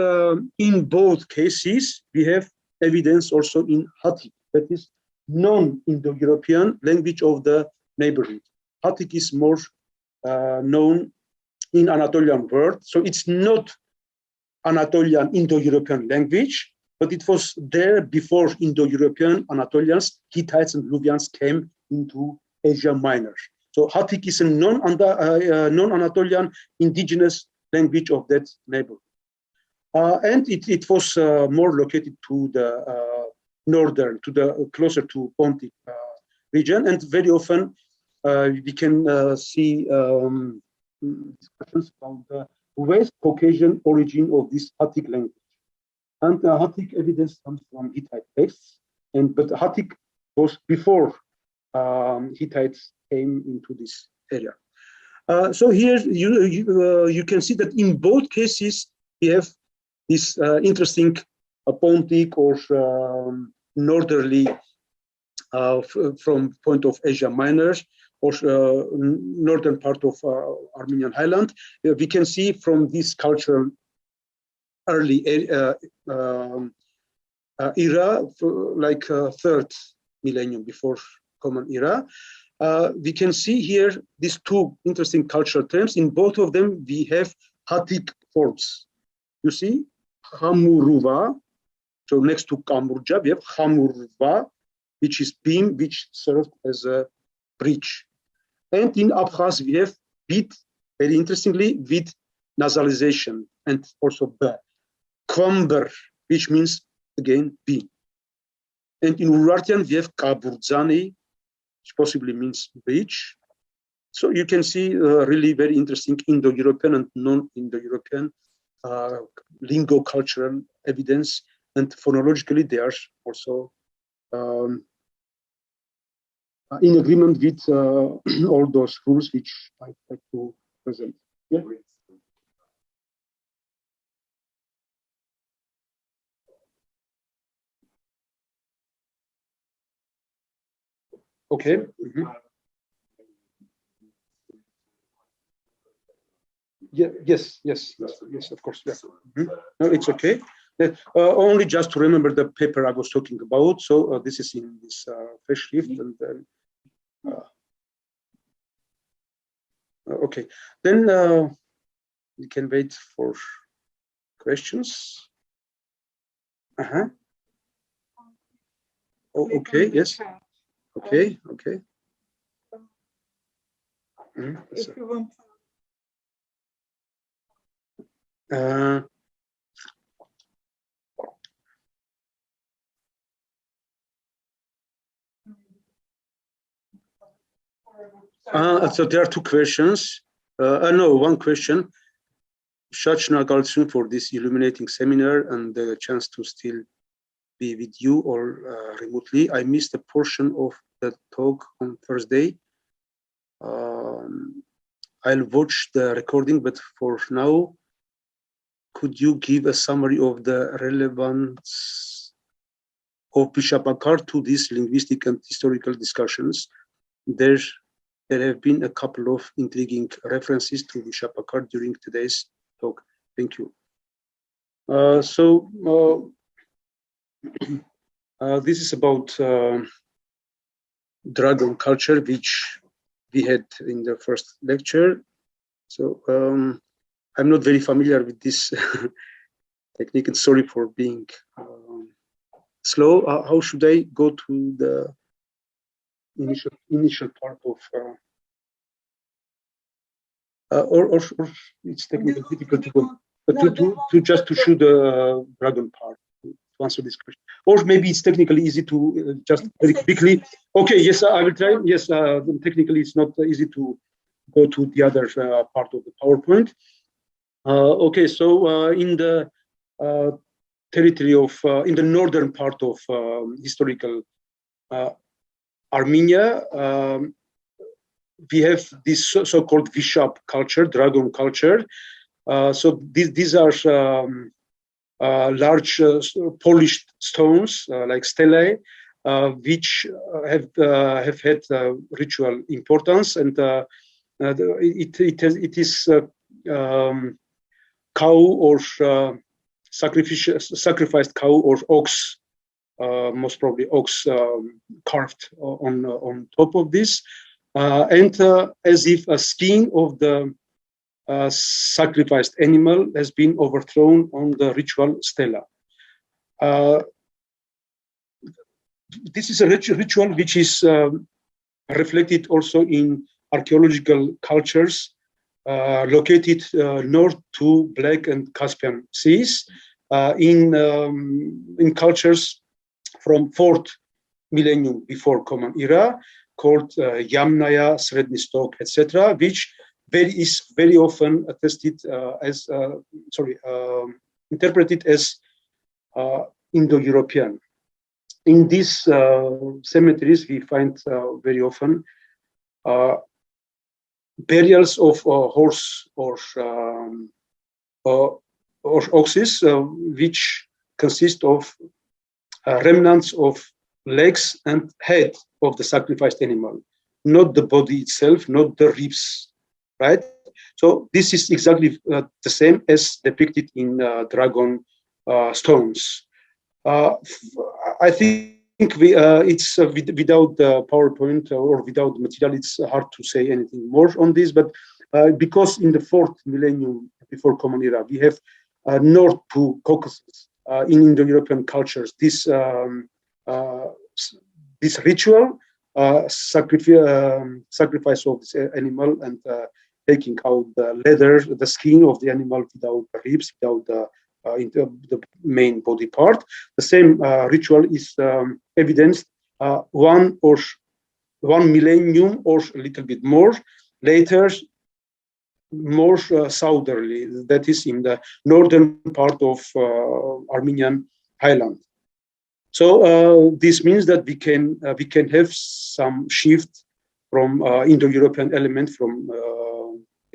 in both cases, we have evidence also in Hattic, that is non-Indo-European language of the neighborhood. Hattic is more known in Anatolian world, so it's not Anatolian Indo-European language, but it was there before Indo-European Anatolians, Hittites and Luvians came into Asia Minor. So Hattic is a non-Anatolian indigenous language of that neighborhood. And it was more located to the northern, closer to Pontic region. And very often we can see discussions about the West Caucasian origin of this Hattic language. And Hattic evidence comes from Hittite texts, but Hattic was before Hittites came into this area. So here you can see that in both cases we have this interesting Pontic or northerly from point of Asia Minor or northern part of Armenian Highland. We can see from this cultural early era, like third millennium before Common Era, we can see here these two interesting cultural terms. In both of them, we have Hattic forms. You see, Hamuruva, so next to Kamurja, we have Hamuruva, which is beam, which served as a bridge. And in Abkhaz, we have bit, very interestingly, with nasalization and also B. Kvamber, which means, again, beam. And in Urartian, we have Kaburzani, which possibly means bridge. So you can see really very interesting Indo-European and non-Indo-European lingo-cultural evidence. And phonologically, they are also in agreement with all those rules which I like to present. Yeah. Okay. Mm-hmm. Yeah. Yes. Of course. Yeah. Mm-hmm. No, it's okay. Only just to remember the paper I was talking about. So this is in this fresh shift, and then okay. Then we can wait for questions. Oh, okay. Yes. Okay. If you want. So there are two questions. No, one question. Such Nagalsun for this illuminating seminar and the chance to still be with you or remotely. I missed a portion of the talk on Thursday. I'll watch the recording, but for now, could you give a summary of the relevance of Vishapakar to these linguistic and historical discussions? There have been a couple of intriguing references to Vishapakar during today's talk. Thank you. This is about dragon culture, which we had in the first lecture. So I'm not very familiar with this technique, and sorry for being slow. How should I go to the initial part of, or it's technically difficult to go, to just to show the dragon part to answer this question, or maybe it's technically easy to just very quickly. Okay, yes, I will try. Yes, technically it's not easy to go to the other part of the PowerPoint. Okay, so in the territory of, in the northern part of historical Armenia, we have this so-called Vishap culture, dragon culture. So these are large polished stones like stelae, which have had ritual importance, and it is cow or sacrificed cow or ox, most probably ox, carved on top of this, and as if a skin of the sacrificed animal has been overthrown on the ritual stela. This is a ritual which is reflected also in archaeological cultures located north to Black and Caspian Seas, in cultures from 4th millennium before Common Era, called Yamnaya, Sredny Stok, etc., which is very often attested interpreted as Indo-European. In these cemeteries, we find very often burials of horse or oxes, which consist of remnants of legs and head of the sacrificed animal, not the body itself, not the ribs, right? So this is exactly the same as depicted in dragon stones. I think it's without the PowerPoint or without the material, it's hard to say anything more on this. But because in the 4th millennium before Common Era, we have north to Caucasus in Indo-European cultures, this ritual sacrifice of this animal and taking out the leather, the skin of the animal without the ribs, without the main body part. The same ritual is evidenced 1 millennium or a little bit more later, more southerly, that is in the northern part of Armenian Highlands. So this means that we can have some shift from Indo-European element, from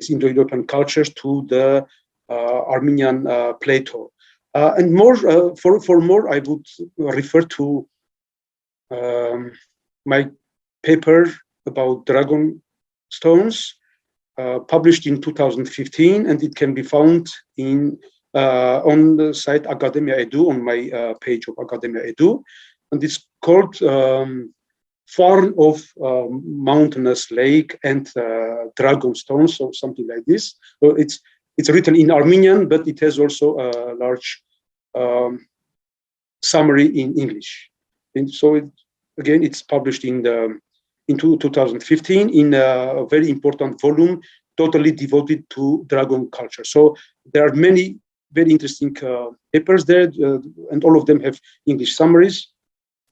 Indo-European cultures to the Armenian plateau. And more for more, I would refer to my paper about dragon stones, published in 2015, and it can be found in on the site Academia Edu, on my page of Academia Edu, and it's called Farm of Mountainous Lake and Dragon Stones, or something like this. So it's written in Armenian, but it has also a large summary in English. And so it's published in 2015 in a very important volume, totally devoted to dragon culture. So there are many very interesting papers there, and all of them have English summaries.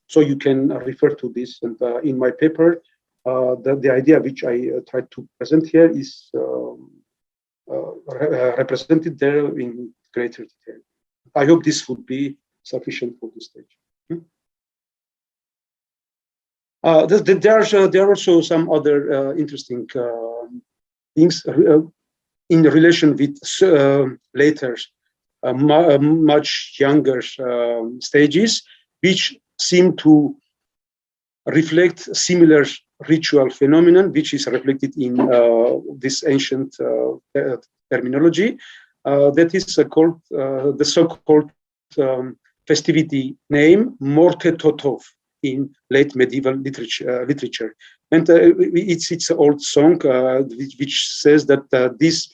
So you can refer to this. And in my paper, the idea which I tried to present here is represented there in greater detail. I hope this would be sufficient for this stage. There are also some other interesting things in relation with later, much younger stages, which seem to reflect similar ritual phenomenon, which is reflected in this ancient terminology. That is called the so-called festivity name Morte Totov in late medieval literature. And it's an old song which says that this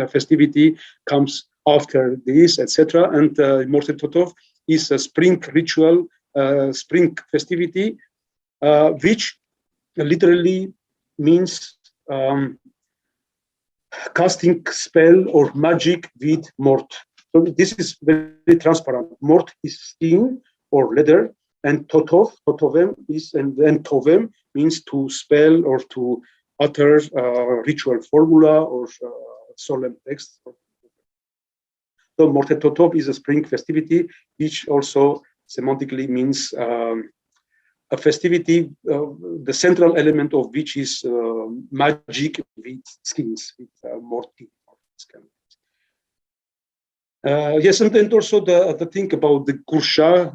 festivity comes after this, etc. And Morte Totov is a spring ritual, spring festivity, which literally means casting spell or magic with mort. So this is very transparent. Mort is skin or leather, and totovem is, and then tovem means to spell or to utter ritual formula or solemn text. So Morte Totov is a spring festivity, which also semantically means a festivity, the central element of which is magic with skins, with morti. Yes, and also the thing about the kursha,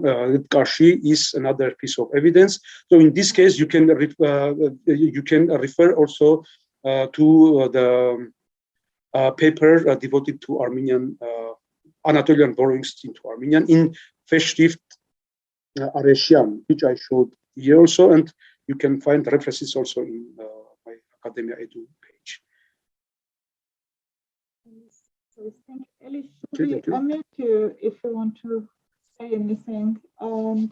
karshi is another piece of evidence. So in this case, you can refer also to the paper devoted to Armenian, Anatolian borrowings into Armenian in Festschrift Aresian, which I showed here also, and you can find references also in my Academia Edu page. So thank you, Eli. Should we unmute you if you want to say anything? And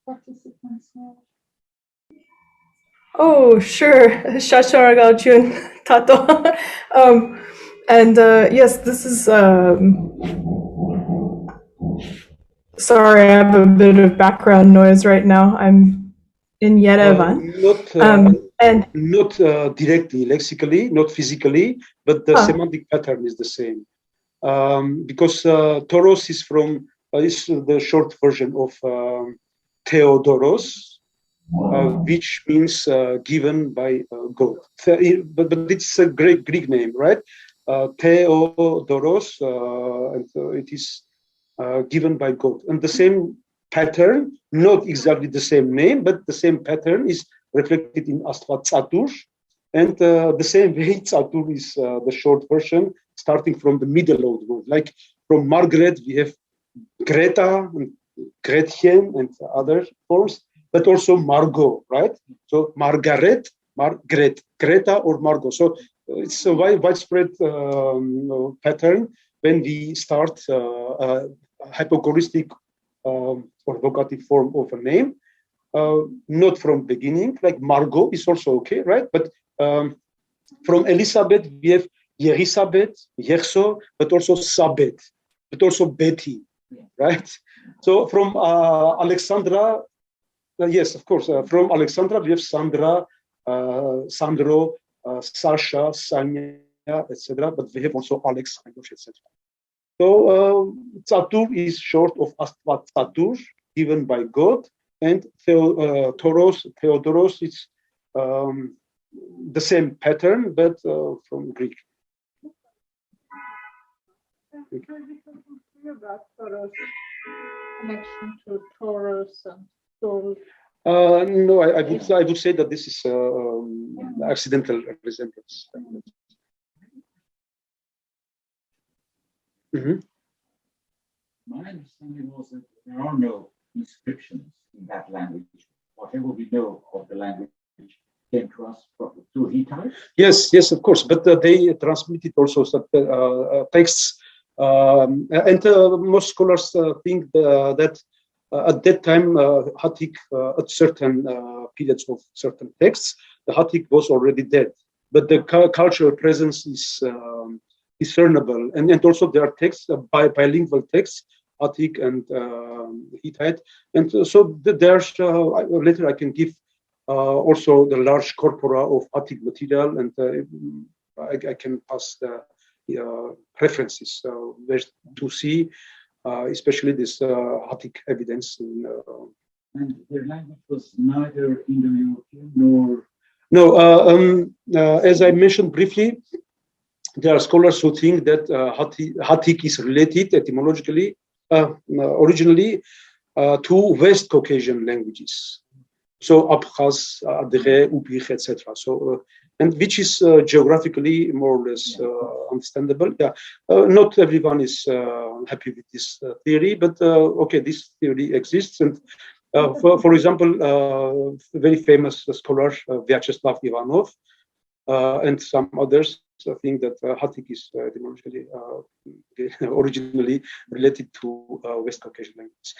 participants now. Oh, sure. Shacharagal Jun Tato. And yes, this is. Sorry, I have a bit of background noise right now. I'm in Yerevan. Not directly, lexically, not physically, but the semantic pattern is the same. Because Toros is from is the short version of Theodoros, which means given by God. But it's a Greek name, right? Theodoros, and it is given by God. And the same pattern, not exactly the same name, but the same pattern is reflected in Astvat Tsatur. And the same way, Tsatur is the short version, starting from the middle of the word. Like from Margaret, we have Greta, and Gretchen, and other forms, but also Margot, right? So Margaret, Margaret, Greta, or Margot. So it's a widespread pattern when we start hypochoristic or vocative form of a name, not from beginning, like Margot is also okay, right? But from Elizabeth, we have Yerisabeth, Yerso, but also Sabet, but also Betty, right? So from Alexandra, yes, of course, from Alexandra, we have Sandra, Sandro, Sasha, Sanya, etc. But we have also Alex, etc. So Tsatur is short of Astvat Tsatur, given by God, and Theodoros is the same pattern, but from Greek. About Taurus, connection to Taurus and Taurus. No, I would say that this is accidental resemblance. Mm-hmm. My understanding was that there are no inscriptions in that language. Whatever we know of the language came to us through Hittite. Yes, of course. But they transmitted also some texts, and most scholars think that at that time, Hattic, at certain periods of certain texts, the Hattic was already dead. But the cultural presence is discernible, and also there are texts, bilingual texts, Hattic and Hittite, and so there's later I can give also the large corpora of Hattic material, and I can pass the references where to see, especially this Hattic evidence. And their language was neither Indo-European nor. No, as I mentioned briefly, there are scholars who think that Hattic is related etymologically, originally, to West Caucasian languages. So Abkhaz, Adyghe, Ubykh, etc. So, and which is geographically more or less understandable. Yeah, not everyone is happy with this theory, but okay, this theory exists. And for example, very famous scholar Vyacheslav Ivanov and some others think that Hattic is etymologically originally related to West Caucasian languages.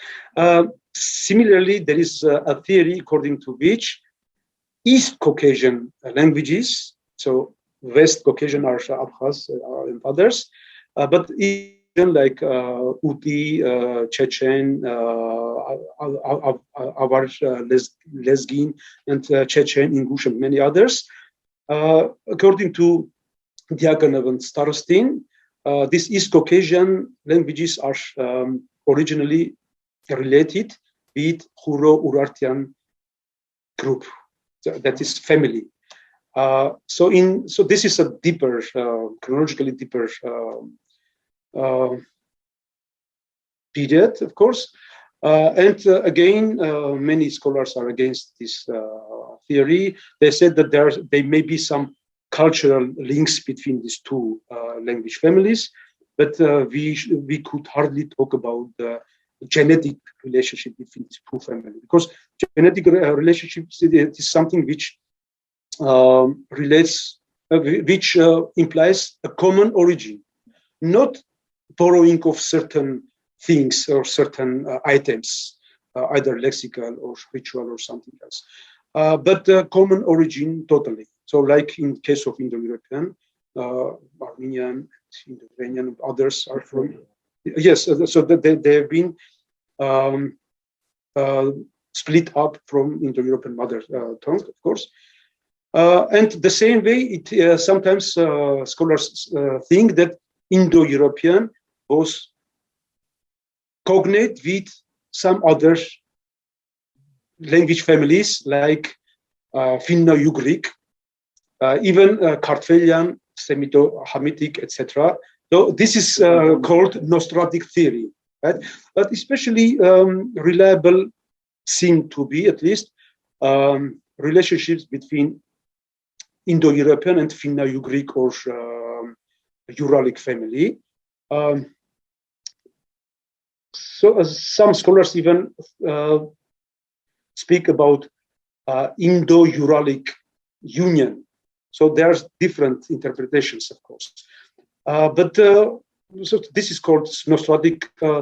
Similarly, there is a theory according to which East Caucasian languages, so West Caucasian are Abkhaz and others, but even like Uti, Chechen, Avar, Lezgin, and Chechen, Ingush, and many others. According to Diakonov and Starostin, these East Caucasian languages are originally related with Hurro-Urartian group, that is family. So this is a deeper, chronologically deeper period, of course. And again, many scholars are against this theory. They said that there may be some cultural links between these two language families, but we could hardly talk about the genetic relationship between these two families, because genetic relationships is something which implies a common origin, not borrowing of certain things or certain items, either lexical or ritual or something else, but common origin totally. So like in case of Indo-European, Armenian, Indo-Iranian, others are from, yes, so that they have been split up from Indo-European mother tongue, of course. And the same way, it sometimes scholars think that Indo-European was cognate with some other language families like Finno-Ugric, even Kartvelian, Semito-Hamitic, etc. So this is called Nostratic theory, right? But especially reliable seem to be, at least, relationships between Indo-European and Finno-Ugric or Uralic family. So some scholars even speak about Indo-Uralic union. So there's different interpretations, of course. But so this is called Nostratic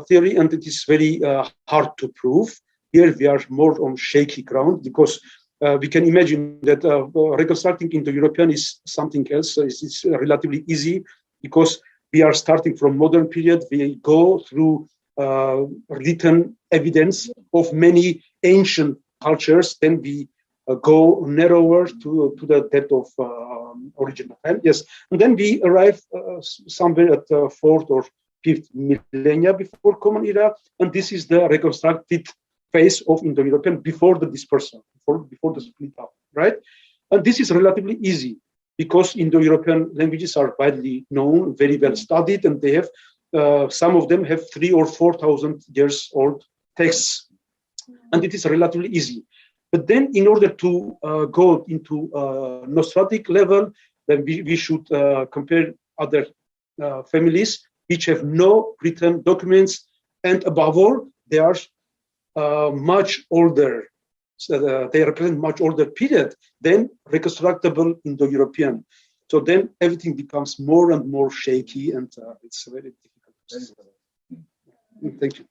theory, and it is very hard to prove. Here we are more on shaky ground, because we can imagine that reconstructing Indo-European is something else. It's relatively easy, because we are starting from modern period. We go through written evidence of many ancient cultures. Then we go narrower to the depth of original time. Yes, and then we arrive somewhere at the 4th or 5th millennia before Common Era, and this is the reconstructed phase of Indo-European before the dispersal, before the split up, right? And this is relatively easy, because Indo-European languages are widely known, very well studied, and they have some of them have 3,000 or 4,000 years old texts, and it is relatively easy. But then, in order to go into Nostratic level, then we should compare other families which have no written documents, and above all, they are much older. So they represent much older period than reconstructable Indo-European. So then everything becomes more and more shaky, and it's very difficult. Thank you.